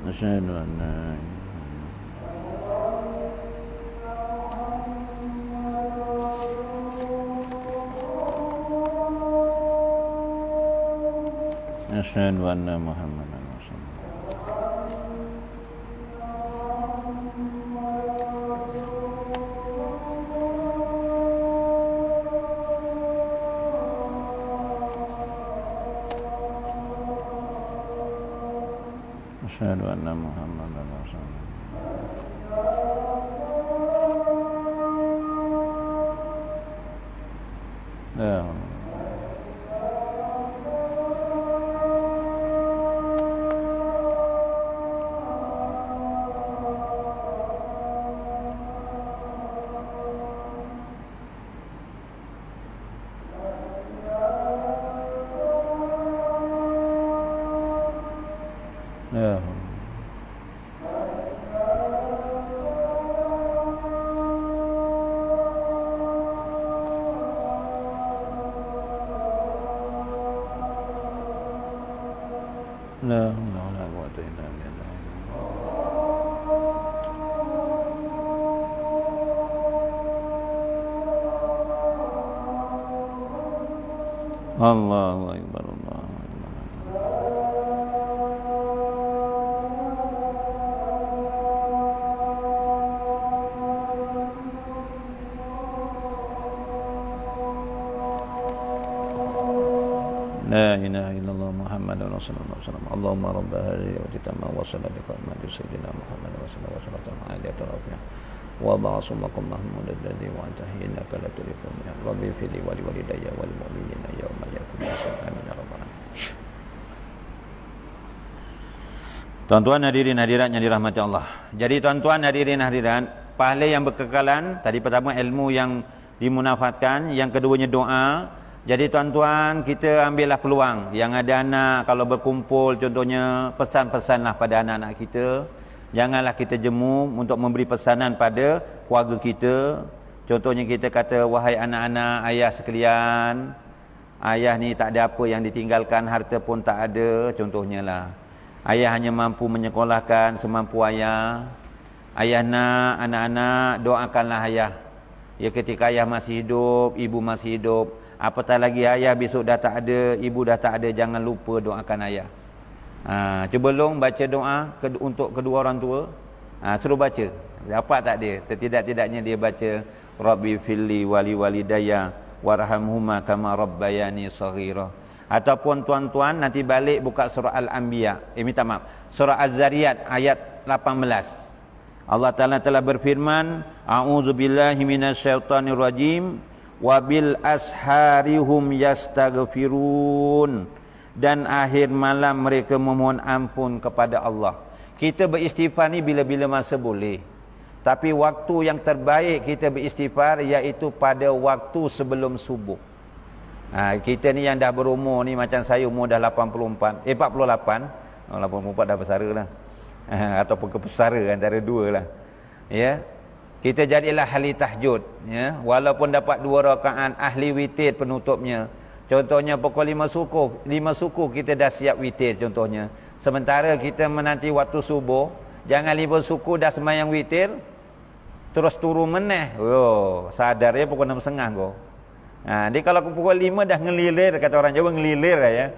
Asyhadu an la Asyhadu anna Muhammadan Rasulullah. Asyhadu anna Muhammadan Rasulullah. Ya Allah. Ya Allah. La haula wala quwwata illa billah. Allahu akbar, Allahu akbar. La ilaha illallah Muhammadur Rasulullah sallallahu alaihi wasallam. Allahumma rabb hadhihi wa tamma wa sallallahu alaihi sayyidina Muhammad wa sallallahu alaihi wasallam. Wa ba'athu maqam mahmud alladhi wa anta innaka la tulifu min rabbi fili wa liwalidayya wal mu'minina yawma yaqumul hisab. Amin ya rabbal alamin. Tuan-tuan hadirin hadirat yang dirahmati Allah. Jadi tuan-tuan hadirin hadirat, pahala yang berkekalan, tadi pertama ilmu yang dimunafatkan, yang keduanya doa. Jadi tuan-tuan, kita ambillah peluang. Yang ada anak, kalau berkumpul contohnya, pesan-pesanlah pada anak-anak kita. Janganlah kita jemu untuk memberi pesanan pada keluarga kita. Contohnya kita kata, wahai anak-anak, ayah sekalian, ayah ni tak ada apa yang ditinggalkan, harta pun tak ada, contohnya lah. Ayah hanya mampu menyekolahkan semampu ayah. Ayah nak anak-anak, doakanlah ayah. Ya, ketika ayah masih hidup, ibu masih hidup. Apatah lagi ayah besok dah tak ada, ibu dah tak ada, jangan lupa doakan ayah. Cuba long baca doa untuk kedua orang tua. Suruh baca. Dapat tak dia? Setidak-tidaknya dia baca Rabbi filli wali walidayya warhamhuma kama rabbayani saghira. Ataupun tuan-tuan nanti balik buka surah Al-Anbiya. Minta maaf. Surah Az-Zariyat ayat 18. Allah Taala telah berfirman, a'udzubillahi minasyaitonirrajim. Wabil asharihum yastaghfirun, dan akhir malam mereka memohon ampun kepada Allah. Kita beristighfar ni bila-bila masa boleh, tapi waktu yang terbaik kita beristighfar iaitu pada waktu sebelum subuh. Kita ni yang dah berumur ni, macam saya umur dah 48 dah bersara lah. Ataupun kepesara, antara dua lah. Ya, kita jadilah ahli tahajud, ya, walaupun dapat 2 rakaat, ahli witir penutupnya. Contohnya pukul 5 suku kita dah siap witir contohnya. Sementara kita menanti waktu subuh, jangan 5 suku dah sembahyang witir terus turun meneh. Sadar ya pukul 6.30 kau. Dia kalau pukul 5 dah ngelilir, kata orang Jawa ngelilir ya.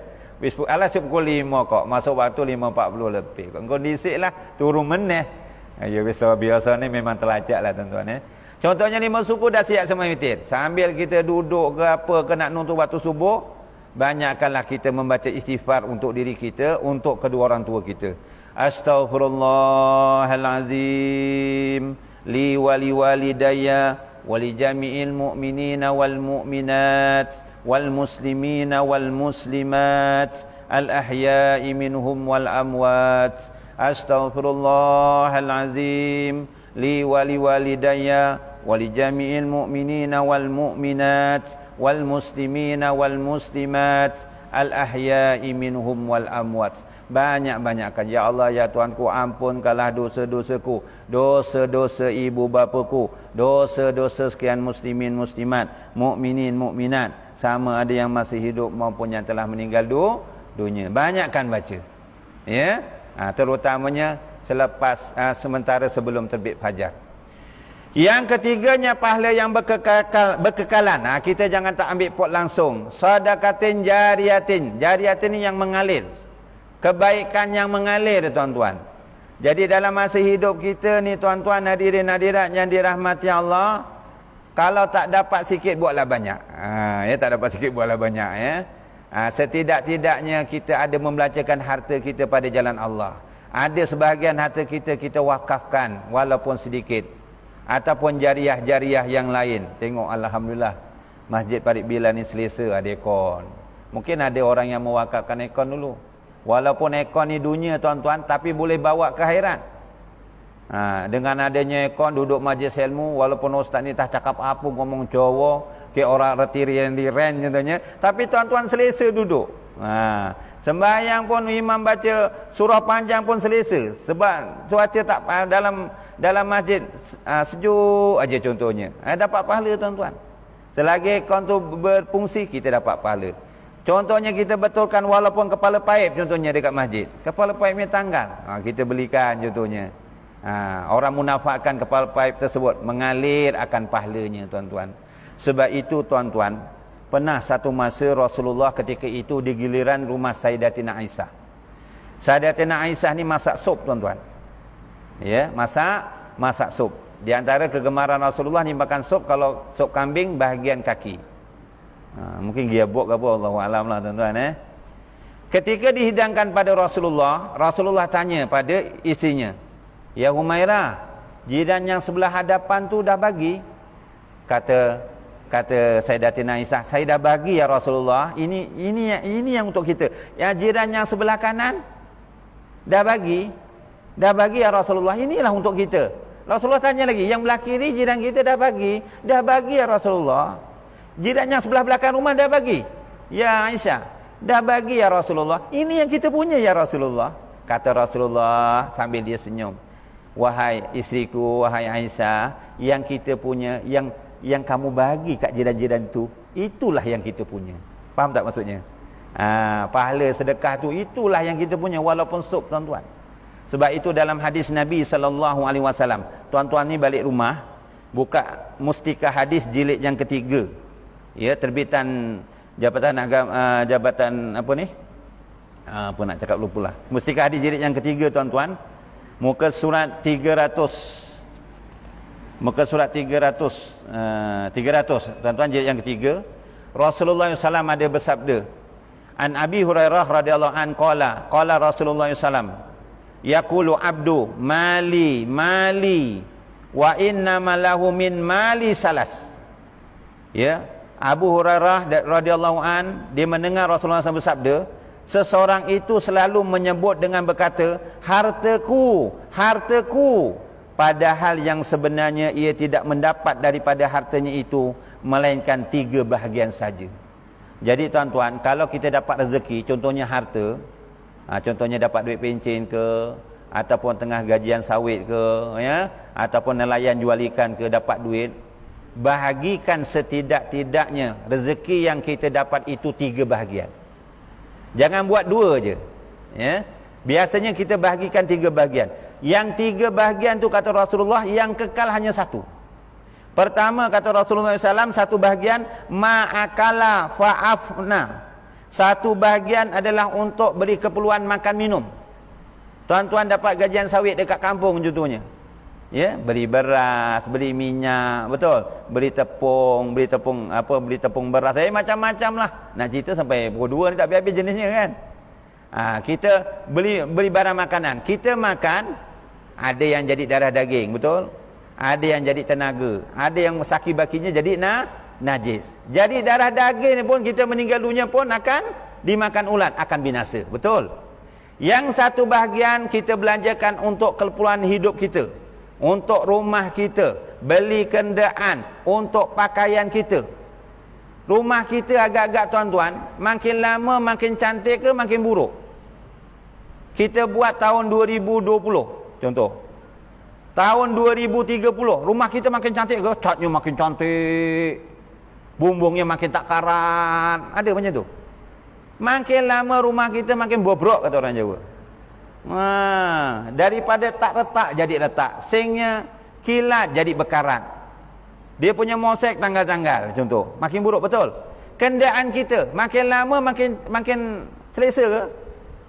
Alah pukul 5 kok, masuk waktu 5.40 lebih. Kau disiklah turun meneh. Ya, biasa ni memang terlacak lah tuan-tuan ya. Contohnya 5 suku dah siap semua witir. Sambil kita duduk ke apa ke nak nunggu waktu subuh, banyakkanlah kita membaca istighfar untuk diri kita, untuk kedua orang tua kita. Astaghfirullahalazim li wali walidayya wali jami'il mu'minina wal mu'minat wal muslimina wal muslimat al ahya'i minhum wal amwat. Astaghfirullahalazim li wali walidayya wali jami'il mu'minina wal mu'minat wal muslimina wal muslimat al ahya'i minhum wal amwat. Banyak-banyakkan, ya Allah ya Tuhanku, ampunkanlah dosa-dosaku, dosa-dosa ibu bapaku, dosa-dosa sekian muslimin muslimat, mukminin mukminat, sama ada yang masih hidup maupun yang telah meninggal dunia. Banyakkan baca, ya. Terutamanya selepas sementara sebelum terbit fajar. Yang ketiganya pahala yang berkekalan. Kita jangan tak ambil pot langsung. Sadaqatin jariyatin. Jariyatin ni yang mengalir. Kebaikan yang mengalir tuan-tuan. Jadi dalam masa hidup kita ni tuan-tuan hadirin hadirat yang dirahmati Allah, kalau tak dapat sikit buatlah banyak. Ya, tak dapat sikit buatlah banyak ya. Setidak-tidaknya kita ada membelanjakan harta kita pada jalan Allah. Ada sebahagian harta kita wakafkan walaupun sedikit. Ataupun jariah-jariah yang lain. Tengok alhamdulillah Masjid Parit Bila ni selesa ada aircon. Mungkin ada orang yang mewakafkan aircon dulu. Walaupun aircon ni dunia tuan-tuan, tapi boleh bawa ke akhirat. Dengan adanya aircon, duduk majlis ilmu, walaupun ustaz ni tak cakap apa, ngomong Jawa, kayak orang retiri yang di ren contohnya, tapi tuan-tuan selesa duduk. Sembahyang pun imam baca surah panjang pun selesa, sebab cuaca tak dalam masjid sejuk aja contohnya. Dapat pahala tuan-tuan. Selagi aircon tu berfungsi, kita dapat pahala. Contohnya kita betulkan walaupun kepala paip contohnya dekat masjid. Kepala paipnya tanggal. Kita belikan contohnya. Orang munafakan kepala paip tersebut, mengalir akan pahalanya tuan-tuan. Sebab itu tuan-tuan, pernah satu masa Rasulullah ketika itu di giliran rumah Sayyidatina Aisyah. Sayyidatina Aisyah ni masak sup tuan-tuan. Ya, masak sup. Di antara kegemaran Rasulullah ni makan sup, kalau sup kambing bahagian kaki. Mungkin giabok ke apa, Allahu a'lam lah tuan-tuan. Ketika dihidangkan pada Rasulullah, Rasulullah tanya pada isinya, "Ya Humairah, jiran yang sebelah hadapan tu dah bagi?" Kata Sayyidatina Aisyah, "Saya dah bagi ya Rasulullah. Ini yang untuk kita. Ya jiran yang sebelah kanan dah bagi ya Rasulullah. Inilah untuk kita." Rasulullah tanya lagi, "Yang belah kiri jiran kita dah bagi?" "Dah bagi ya Rasulullah." "Jiran yang sebelah belakang rumah dah bagi?" "Ya Aisyah, dah bagi ya Rasulullah. Ini yang kita punya ya Rasulullah." Kata Rasulullah sambil dia senyum, "Wahai isteriku, wahai Aisyah, yang kita punya, yang kamu bagi kat jiran-jiran tu, itulah yang kita punya." Faham tak maksudnya? Pahala sedekah tu itulah yang kita punya, walaupun sup tuan-tuan. Sebab itu dalam hadis Nabi SAW, tuan-tuan ni balik rumah, buka Mustika Hadis jilid yang ketiga, ya, terbitan Jabatan Agama, Jabatan apa ni? Apa nak cakap lupa lah. Mustika Hadis jilid yang ketiga tuan-tuan, muka surat 300. Muka surat 300, tuan-tuan, jilid yang ketiga. Rasulullah SAW ada bersabda, An Abi Hurairah radhiyallahu an qala Rasulullah SAW, yaqulu abdu mali wa inna lahu min mali salas. Ya, Abu Hurairah radhiyallahu an, dia mendengar Rasulullah SAW bersabda, seseorang itu selalu menyebut dengan berkata, hartaku, padahal yang sebenarnya ia tidak mendapat daripada hartanya itu melainkan 3 bahagian saja. Jadi tuan-tuan, kalau kita dapat rezeki, contohnya harta, contohnya dapat duit pencen ke, ataupun tengah gajian sawit ke, ya, ataupun nelayan jual ikan ke, dapat duit, bahagikan setidak-tidaknya rezeki yang kita dapat itu 3 bahagian. Jangan buat 2 je, ya. Biasanya kita bahagikan 3 bahagian. Yang 3 bahagian tu kata Rasulullah, yang kekal hanya 1. Pertama kata Rasulullah SAW, 1 bahagian ma'akala fa'afna. 1 bahagian adalah untuk beri keperluan makan minum. Tuan-tuan dapat gajian sawit dekat kampung contohnya, ya, beri beras, beri minyak, betul, beri tepung beras, macam-macam lah. Nak cerita sampai pukul 2 ni tak habis-habis jenisnya kan. Kita beli barang makanan, kita makan, ada yang jadi darah daging, betul, ada yang jadi tenaga, ada yang saki bakinya jadi najis. Jadi darah daging pun kita meninggal dunia pun akan dimakan ulat, akan binasa, betul. Yang 1 bahagian kita belanjakan untuk keperluan hidup kita, untuk rumah kita, beli kenderaan, untuk pakaian kita. Rumah kita agak-agak tuan-tuan, makin lama makin cantik ke makin buruk? Kita buat tahun 2020 contoh, tahun 2030 rumah kita makin cantik ke? Catnya makin cantik, bumbungnya makin tak karat, ada macam tu. Makin lama rumah kita makin bobrok kata orang Jawa. Daripada tak retak jadi retak, sengnya kilat jadi bekarat, dia punya mosek tanggal-tanggal contoh, makin buruk, betul. Kenderaan kita makin lama makin selesa ke?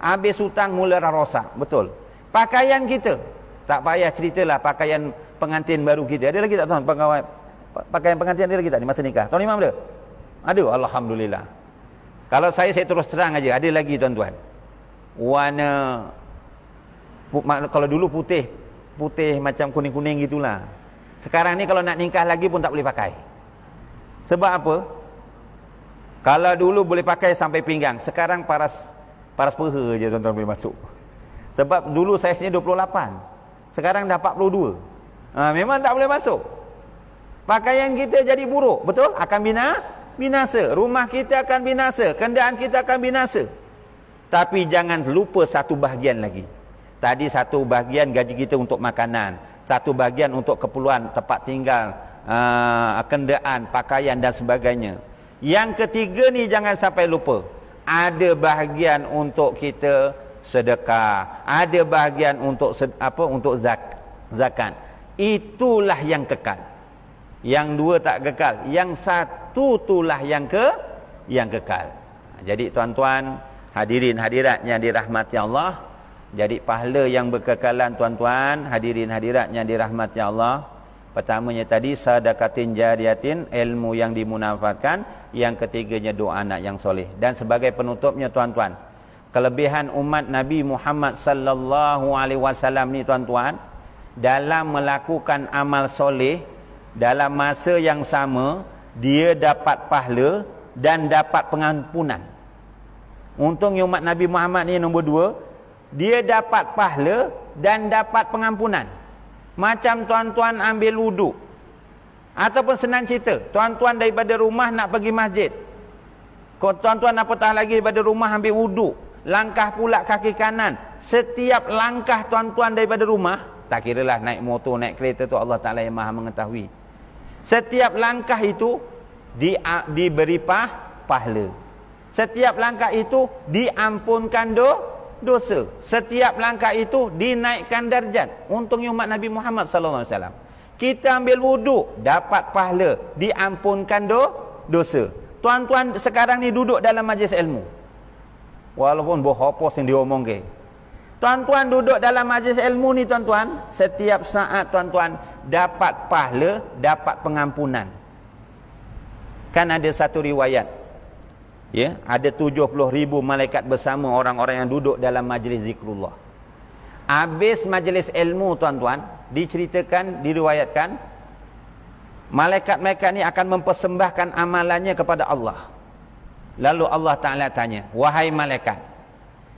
Habis hutang mula rosak, betul. Pakaian kita, tak payah ceritalah pakaian pengantin baru kita. Ada lagi tak tuan pakaian pengantin, ada lagi tak di masa nikah? Tahun imam ada? Ada, alhamdulillah. Kalau saya terus terang aja, ada lagi tuan-tuan. Warna, kalau dulu putih macam kuning-kuning gitulah. Sekarang ni kalau nak nikah lagi pun tak boleh pakai. Sebab apa? Kalau dulu boleh pakai sampai pinggang, sekarang paras peha je tuan-tuan boleh masuk. Sebab dulu saiznya 28, sekarang dah 42. Memang tak boleh masuk. Pakaian kita jadi buruk, betul? Akan binasa. Rumah kita akan binasa, kenderaan kita akan binasa. Tapi jangan lupa 1 bahagian lagi. Tadi 1 bahagian gaji kita untuk makanan, 1 bahagian untuk keperluan tempat tinggal, kenderaan, pakaian dan sebagainya. Yang ketiga ni jangan sampai lupa. Ada bahagian untuk kita sedekah, ada bahagian untuk untuk zakat. Itulah yang kekal. Yang dua tak kekal, yang satu itulah yang kekal. Jadi tuan-tuan, hadirin hadirat yang dirahmati Allah, jadi pahala yang berkekalan tuan-tuan, hadirin hadirat yang dirahmati Allah. Pertamanya tadi sadaqatin jariyatin, ilmu yang dimunafaatkan. Yang ketiganya doa anak yang soleh. Dan sebagai penutupnya tuan-tuan, kelebihan umat Nabi Muhammad sallallahu alaihi wasallam ni tuan-tuan, dalam melakukan amal soleh dalam masa yang sama, dia dapat pahala dan dapat pengampunan. Untungnya umat Nabi Muhammad ni nombor 2, dia dapat pahala dan dapat pengampunan. Macam tuan-tuan ambil wuduk, ataupun senang cerita, tuan-tuan daripada rumah nak pergi masjid, kalau tuan-tuan apatah lagi daripada rumah ambil wuduk, langkah pula kaki kanan, setiap langkah tuan-tuan daripada rumah, tak kiralah naik motor, naik kereta tu, Allah Ta'ala yang maha mengetahui, setiap langkah itu diberi pahala. Setiap langkah itu diampunkan dosa. Setiap langkah itu dinaikkan darjat. Untungnya umat Nabi Muhammad sallallahu alaihi wasallam, kita ambil wuduk dapat pahala, diampunkan dosa. Tuan-tuan sekarang ni duduk dalam majlis ilmu, walaupun bohopos yang diomong ke, tuan-tuan duduk dalam majlis ilmu ni tuan-tuan, setiap saat tuan-tuan dapat pahala, dapat pengampunan. Kan ada satu riwayat, ya, ada 70,000 malaikat bersama orang-orang yang duduk dalam majlis zikrullah. Habis majlis ilmu tuan-tuan, diceritakan, diriwayatkan, malaikat-malaikat ni akan mempersembahkan amalannya kepada Allah. Lalu Allah Ta'ala tanya, wahai malaikat,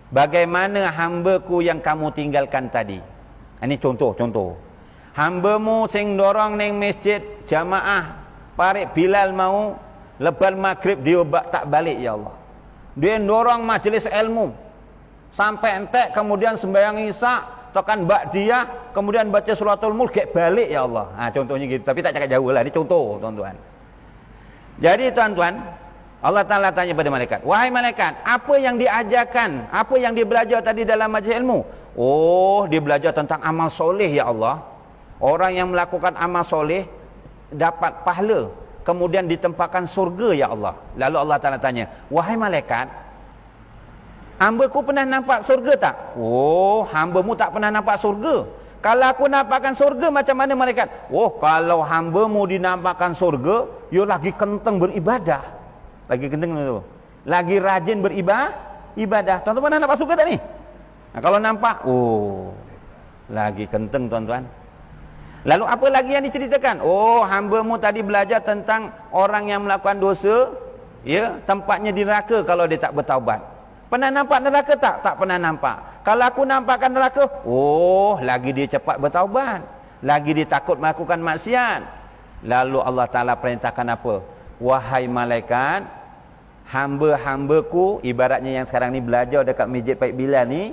bagaimana hamba-Ku yang kamu tinggalkan tadi? Ini contoh. Hamba-Mu sing dorong neng masjid jamaah, parik Bilal mau lepas maghrib dia tak balik ya Allah. Dia dorong majlis ilmu sampai entek, kemudian sembahyang isya, tekan ba'diyah, kemudian baca suratul mulk balik ya Allah. Contohnya gitu, tapi tak cakap jauh lah, ini contoh tuan-tuan. Jadi tuan-tuan, Allah Ta'ala tanya pada malaikat, wahai malaikat, apa yang diajarkan, apa yang dia belajar tadi dalam majlis ilmu? Oh, dia belajar tentang amal soleh ya Allah. Orang yang melakukan amal soleh dapat pahala, kemudian ditempatkan surga ya Allah. Lalu Allah Ta'ala tanya, wahai malaikat, hamba-Ku pernah nampak surga tak? Oh, hamba-Mu tak pernah nampak surga. Kalau aku nampakkan surga macam mana malaikat? Oh, kalau hamba-Mu dinampakkan surga, you lagi kenteng beribadah. Lagi kenteng tu, lagi rajin beribadah. Tuan-tuan pernah nampak surga tak ni? Kalau nampak, oh, lagi kenteng tuan-tuan. Lalu apa lagi yang diceritakan? Oh, hamba-Mu tadi belajar tentang orang yang melakukan dosa, ya, tempatnya di neraka kalau dia tak bertaubat. Pernah nampak neraka tak? Tak pernah nampak. Kalau aku nampakkan neraka, oh, lagi dia cepat bertaubat, lagi dia takut melakukan maksiat. Lalu Allah Ta'ala perintahkan apa? Wahai malaikat, hamba-hamba-Ku, ibaratnya yang sekarang ni belajar dekat masjid Paik Bilal ni,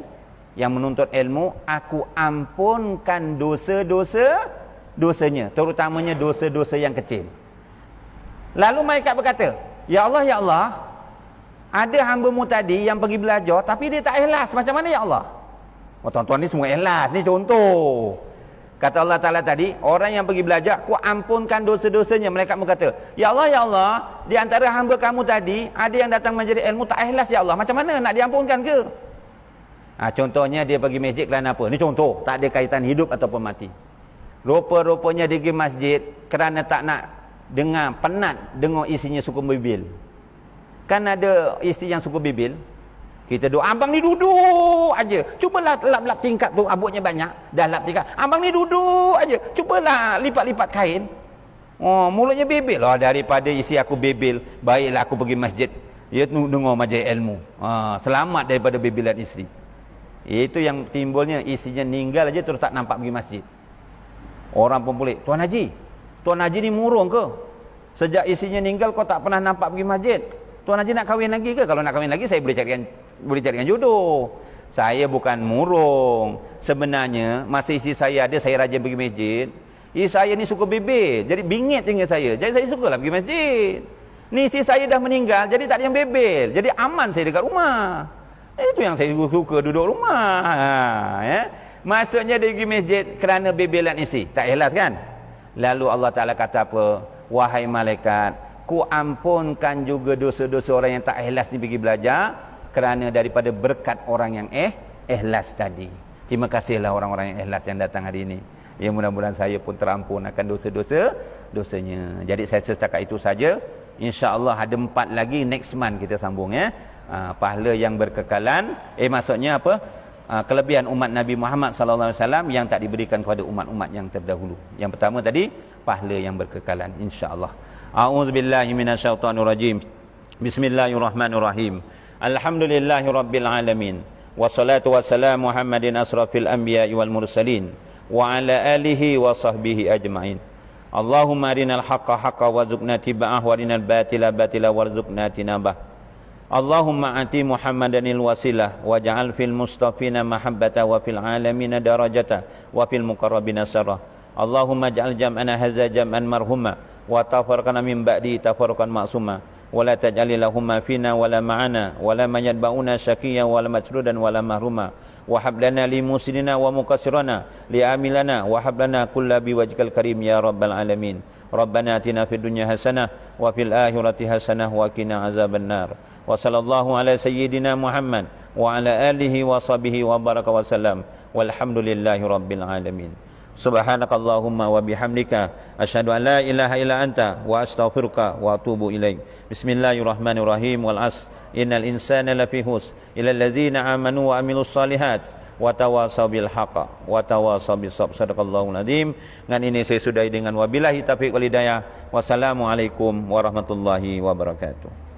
yang menuntut ilmu, aku ampunkan dosanya, terutamanya dosa-dosa yang kecil. Lalu malaikat berkata, ya Allah, ya Allah, ada hamba-Mu tadi yang pergi belajar tapi dia tak ikhlas, macam mana ya Allah? Oh, tuan-tuan ni semua ikhlas, ni contoh. Kata Allah Ta'ala tadi, orang yang pergi belajar, aku ampunkan dosa-dosanya. Malaikat berkata, ya Allah, ya Allah, di antara hamba kamu tadi ada yang datang menjadi ilmu tak ikhlas ya Allah, macam mana nak diampunkan ke? Contohnya dia pergi masjid kerana apa? Ni contoh, tak ada kaitan hidup ataupun mati. Rupa-rupanya dia pergi masjid kerana tak nak dengar, penat dengar isinya suku bibil. Kan ada isteri yang suku bibil, kita doa, abang ni duduk aja, cubalah lap-lap tingkap tu, abutnya banyak, dah lap tingkap, abang ni duduk aja, cubalah lipat-lipat kain. Oh, mulutnya bibil. Oh, daripada isi aku bibil, baiklah aku pergi masjid, ya, dengar majlis ilmu. Selamat daripada bibilan isteri. Itu yang timbulnya, isinya meninggal aja terus tak nampak pergi masjid. Orang pun pelik, Tuan Haji ni murung ke? Sejak isinya meninggal kau tak pernah nampak pergi masjid. Tuan Haji nak kahwin lagi ke? Kalau nak kahwin lagi, saya boleh carikan jodoh. Saya bukan murung. Sebenarnya masa isteri saya ada, saya rajin pergi masjid. Isteri saya ni suka bibir, jadi bingit dengan saya. Jadi saya sukalah pergi masjid. Ni isteri saya dah meninggal, jadi tak ada yang bebel. Jadi aman saya dekat rumah. Itu yang saya suka duduk rumah. Ya. Maksudnya dia pergi masjid kerana bebelan isteri. Tak ikhlas kan? Lalu Allah Ta'ala kata apa? Wahai malaikat, ku ampunkan juga dosa-dosa orang yang tak ikhlas ni pergi belajar, kerana daripada berkat orang yang ikhlas tadi. Terima kasihlah orang-orang yang ikhlas yang datang hari ini. Ya, mudah-mudahan saya pun terampun akan dosa-dosanya. Jadi saya setakat itu saja. InsyaAllah ada 4 lagi next month kita sambung ya. Pahala yang berkekalan. Maksudnya apa? Kelebihan umat Nabi Muhammad sallallahu alaihi wasallam yang tak diberikan kepada umat-umat yang terdahulu. Yang pertama tadi pahala yang berkekalan, insya-Allah. A'udzubillahi minasyaitonirrajim. Bismillahirrahmanirrahim. Alhamdulillahirabbil alamin. Wassalatu wassalamu Muhammadin asrafil anbiya'i wal mursalin wa ala alihi wa sahbihi ajma'in. Allahumma arinal haqqa haqqan warzuqna tiba'ah wa arinal batila batila warzuqna tinabah. Allahumma ati Muhammadanil wasilah waj'al fil mustafina mahabbata wa fil alamina darajata wa fil muqarrabina sarah. Allahumma ja'al jam'ana hadza jam'an marhuma wa tafarraqana min ba'di tafarruqan ma'suma wa la taj'alillahumma fina wa la ma'ana wa la man yatba'una syaqiyyan wa la matrudan wa la mahruma wa hab lana li muslimina wa muqassirana li amilana wa hab lana kulla biwajhikal karim ya rabbal alamin. Rabbana atina fid dunya hasanah wa fil akhirati hasanah wa qina azabannar. Wa sallallahu ala sayyidina Muhammad wa ala alihi wa sahbihi wa baraka wa sallam. Walhamdulillahi rabbil alamin. Subhanakallahumma wa bihamdika asyhadu an la ilaha illa anta wa astaghfiruka wa atubu ilaik. Bismillahirrahmanirrahim. Wal 'asr innal insana lafi khusr illa allazina amanu wa amilus solihat wa tawasaw bil haqq wa tawasaw bis sabr. Sadaqallahul azim. Dengan ini saya sudahi dengan wabillahi taufiq wal hidayah. Wassalamualaikum warahmatullahi wabarakatuh.